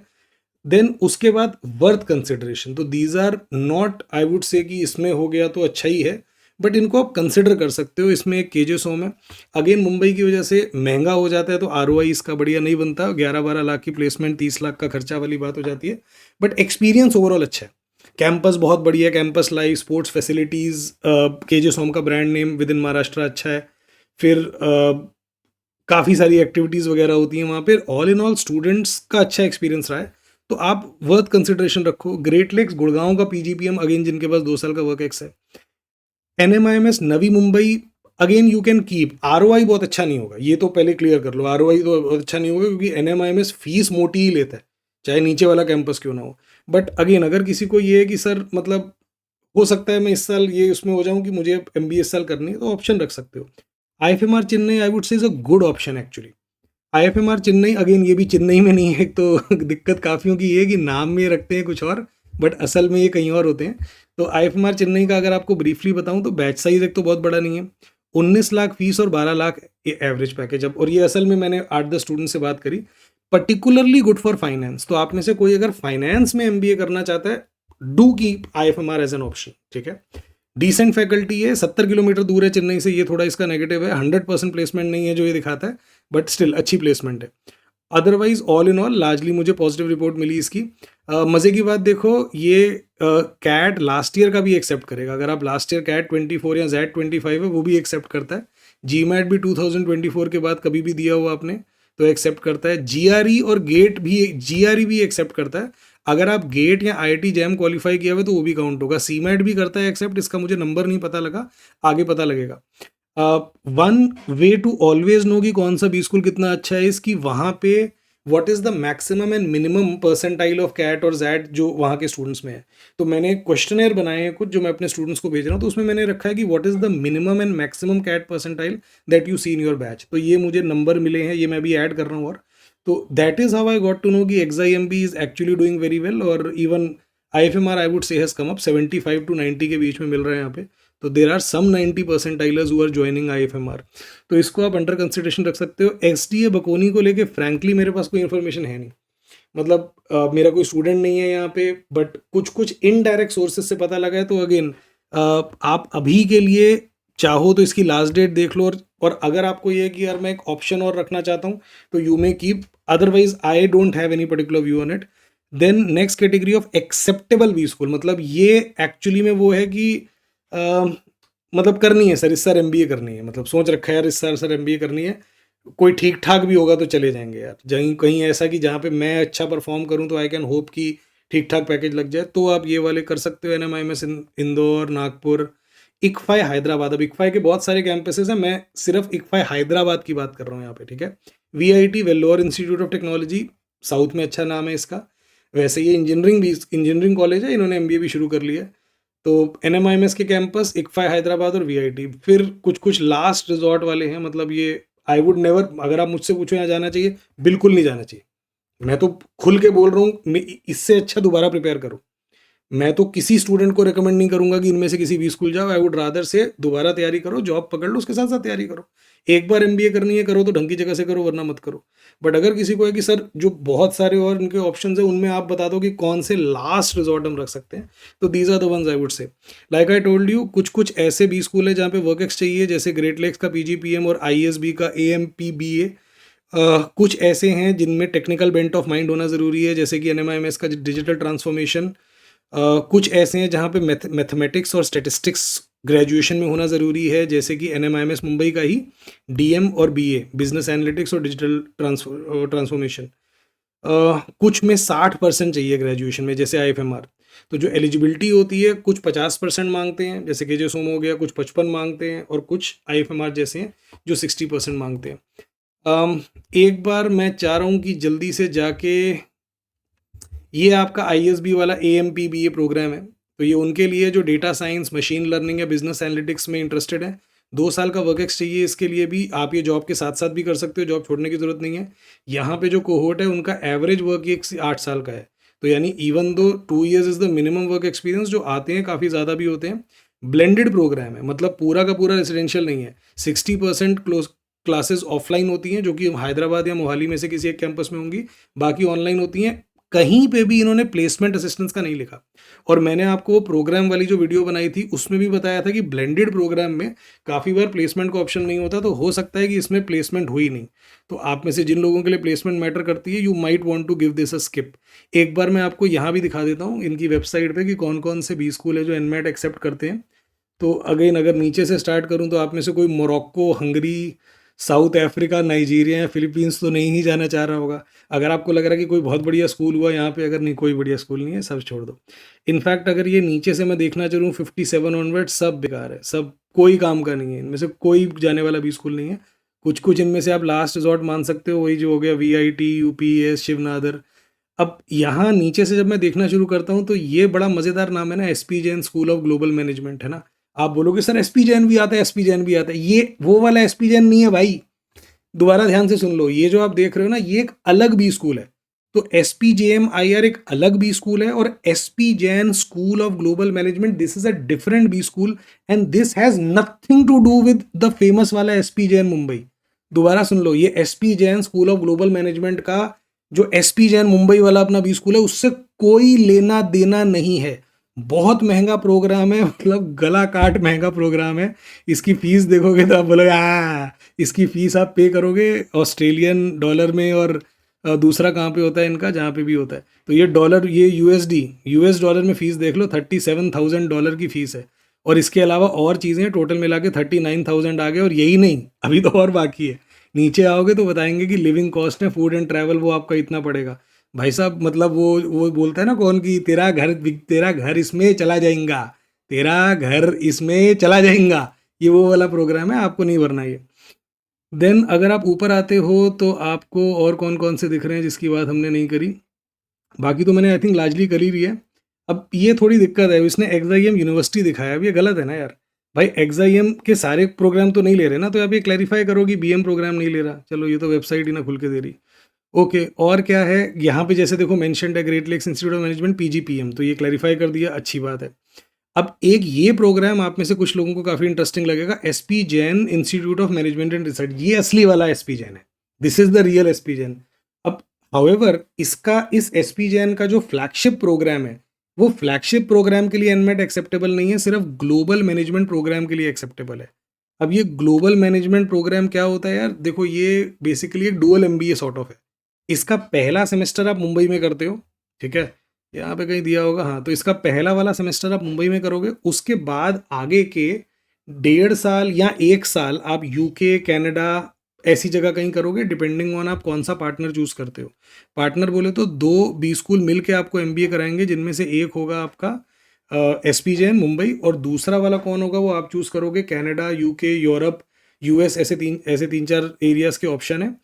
देन उसके बाद वर्थ कंसिडरेशन, तो these are not I would say कि इसमें हो गया तो अच्छा ही है, बट इनको आप कंसिडर कर सकते हो। इसमें एक KJ सोम है, अगेन मुंबई की वजह से महंगा हो जाता है तो ROI इसका बढ़िया नहीं बनता। 11-12 लाख की प्लेसमेंट, 30 लाख का खर्चा वाली बात हो जाती है, बट एक्सपीरियंस ओवरऑल अच्छा है। कैंपस बहुत बढ़िया, campus life, sports facilities, KJ सोम का brand name with in Maharashtra अच्छा है। फिर काफ़ी सारी एक्टिविटीज़ वगैरह होती हैं वहाँ पर। ऑल इन ऑल स्टूडेंट्स का अच्छा एक्सपीरियंस रहा है, तो आप वर्थ कंसिडरेशन रखो। ग्रेट लेक्स गुड़गांव का PGPM, अगेन जिनके पास 2 साल का वर्क एक्स है। NMIMS Navi Mumbai, again you can keep, ROI बहुत अच्छा नहीं होगा, ये तो पहले क्लियर कर लो, ROI तो बहुत अच्छा नहीं होगा क्योंकि NMIMS फीस मोटी ही लेता है, चाहे नीचे वाला कैंपस क्यों ना हो। बट अगेन अगर किसी को ये है कि सर मतलब हो सकता है मैं इस साल ये उसमें हो जाऊं कि मुझे MBA इस साल करनी है, तो ऑप्शन रख सकते हो। IFMR चेन्नई आई वुड से is a good option actually. IFMR Chennai, again ये भी चेन्नई में नहीं है, एक तो दिक्कत काफ़ियों की ये है कि नाम में रखते हैं कुछ और, बट असल में ये कहीं और होते हैं। तो IFMR चेन्नई का अगर आपको ब्रीफली बताऊं तो बैच साइज एक तो बहुत बड़ा नहीं है, 19 लाख फीस और 12 लाख एवरेज पैकेज। अब और ये असल में मैंने 8-10 स्टूडेंट से बात करी, पर्टिकुलरली गुड फॉर फाइनेंस। तो आप में से कोई अगर फाइनेंस में MBA करना चाहता है, do keep IFMR as an option, ठीक है। डिसेंट फैकल्टी है, 70 किलोमीटर दूर है चेन्नई से, ये थोड़ा इसका नेगेटिव है, 100% प्लेसमेंट नहीं है जो ये दिखाता है, बट स्टिल अच्छी प्लेसमेंट है। Otherwise all in all largely मुझे पॉजिटिव रिपोर्ट मिली इसकी। मज़े की बात देखो, ये कैट लास्ट ईयर का भी एक्सेप्ट करेगा, अगर आप लास्ट ईयर कैट 24 या Z25 है वो भी एक्सेप्ट करता है। GMAT भी 2024 के बाद कभी भी दिया हुआ आपने तो एक्सेप्ट करता है। GRE और गेट भी, GRE भी एक्सेप्ट करता है, अगर आप गेट या IIT जैम क्वालिफाई किया हुआ तो वो भी काउंट होगा। CMAT भी करता है एक्सेप्ट, इसका मुझे नंबर नहीं पता लगा, आगे पता लगेगा। One way to always know कि कौन सा बी स्कूल कितना अच्छा है इसकी, वहाँ पे what is the maximum and minimum percentile of CAT और जैट जो वहाँ के स्टूडेंट्स में है। तो मैंने क्वेश्चनेयर बनाए हैं कुछ जो मैं अपने स्टूडेंट्स को भेज रहा हूँ, तो उसमें मैंने रखा है कि what is the minimum and maximum CAT percentile that you see in your batch. तो ये मुझे नंबर मिले हैं, ये मैं भी ऐड कर रहा हूँ। और तो that is how I got to know कि XIMB is actually doing very well, और even IFMR I would say has come up 75 to 90 के बीच में मिल रहा है यहाँ पे। तो there are some 90 percentilers who are joining IFMR, तो इसको आप अंडर कंसिडरेशन रख सकते हो। XDA बकोनी को लेके फ्रैंकली मेरे पास कोई इन्फॉर्मेशन है नहीं, मतलब मेरा कोई स्टूडेंट नहीं है यहाँ पे, बट कुछ कुछ इनडायरेक्ट सोर्सेज से पता लगा है। तो अगेन आप अभी के लिए चाहो तो इसकी लास्ट डेट देख लो, और अगर आपको ये है कि यार मैं एक ऑप्शन और रखना चाहता हूँ तो you may keep, otherwise I don't have any particular view on it. Then next category of acceptable B school, मतलब ये एक्चुअली में वो है कि मतलब करनी है सर, इस साल MBA करनी है, मतलब सोच रखा है यार इस साल सर MBA करनी है, कोई ठीक ठाक भी होगा तो चले जाएंगे यार, कहीं कहीं ऐसा कि जहाँ पे मैं अच्छा परफॉर्म करूँ तो आई कैन होप कि ठीक ठाक पैकेज लग जाए, तो आप ये वाले कर सकते हो। NMIMS Indore, Nagpur, ICFAI Hyderabad. अब ICFAI के बहुत सारे कैंपसेस हैं, मैं सिर्फ ICFAI हैदराबाद की बात कर रहा हूँ यहाँ पे, ठीक है। VIT Vellore institute of technology, south में अच्छा नाम है इसका। वैसे ये इंजीनियरिंग कॉलेज है, इन्होंने MBA भी शुरू कर लिया है। तो NMIMS के कैंपस ICFAI हैदराबाद और VIT, फिर कुछ कुछ लास्ट रिजॉर्ट वाले हैं, मतलब ये आई वुड नेवर, अगर आप मुझसे पूछो यहाँ जाना चाहिए, बिल्कुल नहीं जाना चाहिए। मैं तो खुल के बोल रहा हूँ, इससे अच्छा दोबारा प्रिपेयर करो। मैं तो किसी स्टूडेंट को रिकमेंड नहीं करूंगा कि इनमें से किसी भी स्कूल जाओ, आई वुड रादर से दोबारा तैयारी करो, जॉब पकड़ लो, उसके साथ साथ तैयारी करो। एक बार MBA करनी है करो तो ढंग की जगह से करो, वरना मत करो। बट अगर किसी को है कि सर जो बहुत सारे और उनके ऑप्शंस है उनमें आप बता दो कि कौन से लास्ट रिजॉर्ट हम रख सकते हैं, तो these are the ones I would say. Like I told you, कुछ कुछ ऐसे भी स्कूल है जहाँ पे वर्क एक्स चाहिए, जैसे ग्रेट लेक्स का PGPM और ISB का AMPBA। कुछ ऐसे हैं जिनमें टेक्निकल बेंट ऑफ माइंड होना ज़रूरी है, जैसे कि NMIMS का डिजिटल ट्रांसफॉर्मेशन। कुछ ऐसे हैं जहाँ पे मैथमेटिक्स और स्टेटिस्टिक्स ग्रेजुएशन में होना ज़रूरी है, जैसे कि NMIMS मुंबई का ही DM और BA बिजनेस एनालिटिक्स और डिजिटल ट्रांसफॉर्मेशन। कुछ में 60% चाहिए ग्रेजुएशन में, जैसे IFMR। तो जो एलिजिबिलिटी होती है, कुछ 50% मांगते हैं जैसे KJ सोम हो गया, कुछ 55 मांगते हैं, और कुछ IFMR जैसे हैं जो 60% मांगते हैं। एक बार मैं चाह रहा हूँ कि जल्दी से जाके, ये आपका ISB वाला AMPBA प्रोग्राम है, तो ये उनके लिए जो डेटा साइंस, मशीन लर्निंग या बिजनेस एनालिटिक्स में इंटरेस्टेड है। 2 साल का वर्क एक्स चाहिए इसके लिए भी, आप ये जॉब के साथ साथ भी कर सकते हो, जॉब छोड़ने की ज़रूरत नहीं है। यहाँ पे जो कोहोर्ट है उनका एवरेज वर्क एक्स 8 साल का है, तो यानी even though 2 years is the minimum work experience, जो आते हैं काफ़ी ज़्यादा भी होते हैं। ब्लेंडेड प्रोग्राम है, मतलब पूरा का पूरा रेसिडेंशियल नहीं है। 60% क्लासेस ऑफलाइन होती हैं, जो कि हैदराबाद या मोहाली में से किसी एक कैंपस में होंगी, बाकी ऑनलाइन होती हैं। कहीं पे भी इन्होंने प्लेसमेंट असिस्टेंस का नहीं लिखा। और मैंने आपको वो प्रोग्राम वाली जो वीडियो बनाई थी उसमें भी बताया था कि ब्लेंडेड प्रोग्राम में काफ़ी बार प्लेसमेंट का ऑप्शन नहीं होता, तो हो सकता है कि इसमें प्लेसमेंट हुई नहीं। तो आप में से जिन लोगों के लिए प्लेसमेंट मैटर करती है, you might want to give this a skip. एक बार मैं आपको यहाँ भी दिखा देता हूँ इनकी वेबसाइट पे कि कौन कौन से बी स्कूल है जो NMAT एक्सेप्ट करते हैं। तो अगेन अगर नीचे से स्टार्ट करूँ तो आप में से कोई Morocco, Hungary, south Africa, Nigeria या फिलीपींस तो नहीं ही जाना चाह रहा होगा। अगर आपको लग रहा है कि कोई बहुत बढ़िया स्कूल हुआ यहाँ पे, अगर नहीं कोई बढ़िया स्कूल नहीं है, सब छोड़ दो। इनफैक्ट अगर ये नीचे से मैं देखना चलूँ 57 ऑनवर्ड, सब बेकार है, सब कोई काम का नहीं है, इनमें से कोई जाने वाला भी स्कूल नहीं है। कुछ कुछ इनमें से आप लास्ट रिजॉर्ट मान सकते हो, वही जो हो गया VIT, UPES, शिवनादर। अब यहाँ नीचे से जब मैं देखना शुरू करता हूँ तो ये बड़ा मज़ेदार नाम है ना, SP Jain school of global management, है ना। आप बोलोगे सर SP जैन भी आता है, SP जैन भी आता है, ये वो वाला SP जैन नहीं है भाई। दोबारा ध्यान से सुन लो, ये जो आप देख रहे हो ना, ये एक अलग बी स्कूल है। तो SPJMIR एक अलग बी स्कूल है, और SP Jain school of global management, this is a different B school, and this has nothing to do with the famous वाला SP जैन मुंबई। दोबारा सुन लो, ये SP Jain school of global management का जो SP जैन मुंबई वाला अपना बी स्कूल है, उससे कोई लेना देना नहीं है। बहुत महंगा प्रोग्राम है, मतलब गला काट महंगा प्रोग्राम है। इसकी फीस देखोगे तो आप बोलोगे इसकी फीस आप पे करोगे ऑस्ट्रेलियन डॉलर में, और दूसरा कहाँ पे होता है इनका, जहाँ पे भी होता है, तो ये डॉलर, ये US डॉलर में फीस देख लो, $37,000 की फीस है। और इसके अलावा और चीज़ें टोटल मिला के 39,000 आ गए, और यही नहीं, अभी तो और बाकी है। नीचे आओगे तो बताएंगे कि लिविंग कॉस्ट है, फूड एंड ट्रैवल, वो आपका इतना पड़ेगा। भाई साहब, मतलब वो बोलता है ना कौन, की तेरा घर इसमें चला जाएगा, तेरा घर इसमें चला जाएगा, ये वो वाला प्रोग्राम है, आपको नहीं भरना ये। देन अगर आप ऊपर आते हो तो आपको और कौन कौन से दिख रहे हैं जिसकी बात हमने नहीं करी। बाकी तो मैंने आई थिंक लार्जली करी रही है। अब ये थोड़ी दिक्कत है, इसने XIM यूनिवर्सिटी दिखाया, अब ये गलत है ना यार। भाई XIM के सारे प्रोग्राम तो नहीं ले रहे ना, तो आप ये क्लैरिफाई करो कि BM प्रोग्राम नहीं ले रहा। चलो, ये तो वेबसाइट ही ना खुल के दे रही। ओके, और क्या है यहाँ पे, जैसे देखो मेंशन्ड है great lakes institute of management PGPM, तो ये क्लैरिफाई कर दिया, अच्छी बात है। अब एक ये प्रोग्राम आप में से कुछ लोगों को काफ़ी इंटरेस्टिंग लगेगा, SP Jain institute of management and research, ये असली वाला SP जैन है, this is the real SP Jain. अब हाउएवर इसका, इस SP जैन का जो फ्लैगशिप प्रोग्राम है, वो फ्लैगशिप प्रोग्राम के लिए एनमेट एक्सेप्टेबल नहीं है, सिर्फ ग्लोबल मैनेजमेंट प्रोग्राम के लिए एक्सेप्टेबल है। अब ये ग्लोबल मैनेजमेंट प्रोग्राम क्या होता है यार, देखो ये बेसिकली एक डुअल MBA सॉर्ट ऑफ है। इसका पहला सेमेस्टर आप मुंबई में करते हो, ठीक है, यहाँ पे कहीं दिया होगा, हाँ, तो इसका पहला वाला सेमेस्टर आप मुंबई में करोगे, उसके बाद आगे के 1.5 साल या 1 साल आप UK, कनाडा, ऐसी जगह कहीं करोगे, डिपेंडिंग ऑन आप कौन सा पार्टनर चूज करते हो। पार्टनर बोले तो 2 B स्कूल मिल के आपको MBA कराएंगे, जिनमें से एक होगा आपका SP जैन मुंबई, और दूसरा वाला कौन होगा वो आप चूज करोगे, कनाडा, UK, यूरोप, US, ऐसे तीन चार एरियाज के ऑप्शन है।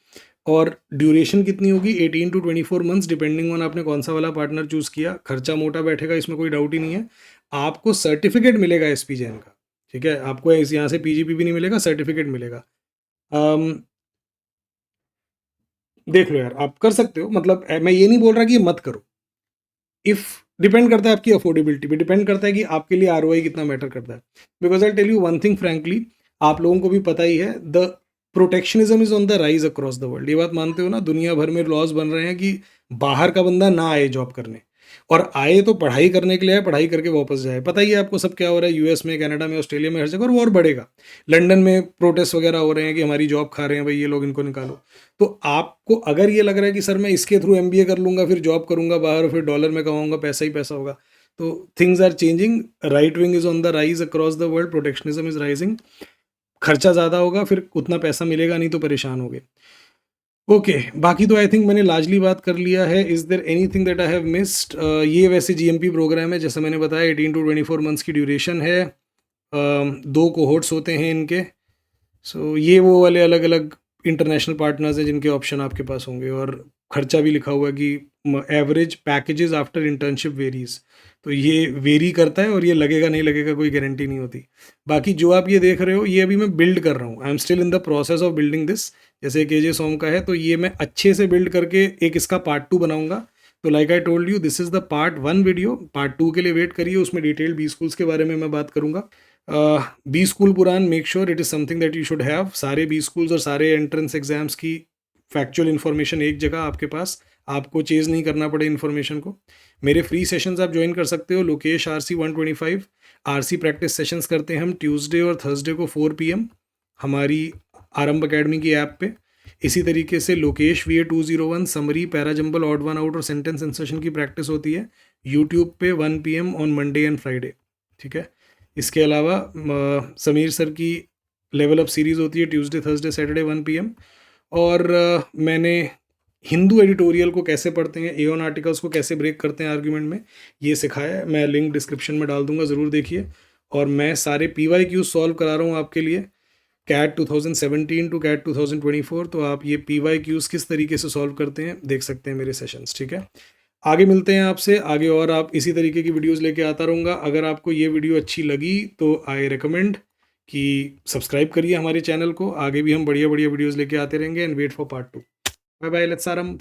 और ड्यूरेशन कितनी होगी, 18 to 24 मंथ्स, डिपेंडिंग ऑन आपने कौन सा वाला पार्टनर चूज़ किया। खर्चा मोटा बैठेगा, इसमें कोई डाउट ही नहीं है। आपको सर्टिफिकेट मिलेगा SP जैन का, ठीक है, आपको इस यहाँ से PGP भी नहीं मिलेगा, सर्टिफिकेट मिलेगा। देख लो यार, आप कर सकते हो, मतलब मैं ये नहीं बोल रहा कि ये मत करो। इफ़ डिपेंड करता है आपकी अफोर्डेबिलिटी पे, डिपेंड करता है कि आपके लिए ROI कितना मैटर करता है। Because I tell you one thing frankly, आप लोगों को भी पता ही है, the protectionism is on the rise across the world. ये बात मानते हो ना, दुनिया भर में लॉज बन रहे हैं कि बाहर का बंदा ना आए जॉब करने, और आए तो पढ़ाई करने के लिए आए, पढ़ाई करके वापस जाए। पता ही है आपको सब क्या हो रहा है, US में, कनाडा में, ऑस्ट्रेलिया में, हर जगह, और वो और बढ़ेगा। लंदन में प्रोटेस्ट वगैरह हो रहे हैं कि हमारी जॉब खा रहे हैं भाई ये लोग, इनको निकालो। तो आपको अगर ये लग रहा है कि सर मैं इसके थ्रू MBA कर लूँगा, फिर जॉब करूँगा बाहर, फिर डॉलर में कमाऊँगा, पैसा ही पैसा होगा, तो things are changing, right wing is on the rise across the world, protectionism is rising, खर्चा ज़्यादा होगा, फिर उतना पैसा मिलेगा नहीं, तो परेशान होगे। ओके, बाकी तो आई थिंक मैंने लार्जली बात कर लिया है। Is there anything that I have missed? ये वैसे GMP प्रोग्राम है, जैसे मैंने बताया, 18 to 24 मंथ्स की ड्यूरेशन है। 2 कोहोर्ट्स होते हैं इनके। सो ये वो वाले अलग अलग इंटरनेशनल पार्टनर्स हैं जिनके ऑप्शन आपके पास होंगे, और खर्चा भी लिखा हुआ है कि average packages after internship varies, तो ये वेरी करता है, और ये लगेगा नहीं लगेगा कोई गारंटी नहीं होती। बाकी जो आप ये देख रहे हो, ये अभी मैं बिल्ड कर रहा हूँ, I am still in the process of building this. जैसे KJ सोम का है, तो ये मैं अच्छे से बिल्ड करके एक इसका पार्ट 2 बनाऊंगा। तो like I told you, this is the part 1 video, part 2 के लिए वेट करिए, उसमें डिटेल B स्कूल्स के बारे में मैं बात करूंगा। B स्कूल पुरान, make sure it is something that you should have. सारे B स्कूल्स और सारे एंट्रेंस एग्जाम्स की फैक्चुअल इन्फॉर्मेशन एक जगह आपके पास, आपको चेज़ नहीं करना पड़े इन्फॉर्मेशन को। मेरे फ्री सेशंस आप ज्वाइन कर सकते हो, Lokesh RC 125 RC practice sessions करते हैं हम ट्यूसडे और थर्सडे को 4 PM हमारी आरंभ अकेडमी की ऐप पे। इसी तरीके से Lokesh VA 201 summary, parajumble, odd one out और सेंटेंस इंसर्शन की प्रैक्टिस होती है यूट्यूब पे 1 PM on Monday and Friday, ठीक है। इसके अलावा समीर सर की लेवल अप सीरीज़ होती है ट्यूसडे थर्सडे सैटरडे 1 PM। और मैंने हिंदू एडिटोरियल को कैसे पढ़ते हैं, एओन आर्टिकल्स को कैसे ब्रेक करते हैं आर्ग्यूमेंट में, ये सिखाया है। मैं लिंक डिस्क्रिप्शन में डाल दूंगा, ज़रूर देखिए। और मैं सारे PYQ सॉल्व करा रहा हूँ आपके लिए, कैट 2017 टू कैट 2024। तो आप ये PYQs किस तरीके से सॉल्व करते हैं देख सकते हैं मेरे सेशंस, ठीक है। आगे मिलते हैं आपसे आगे, और आप इसी तरीके की वीडियोस लेके आता रहूँगा। अगर आपको ये वीडियो अच्छी लगी तो आई रिकमेंड कि सब्सक्राइब करिए हमारे चैनल को। आगे भी हम बढ़िया बढ़िया वीडियोस लेके आते रहेंगे। And wait for part 2। Bye bye, let's आरंभ।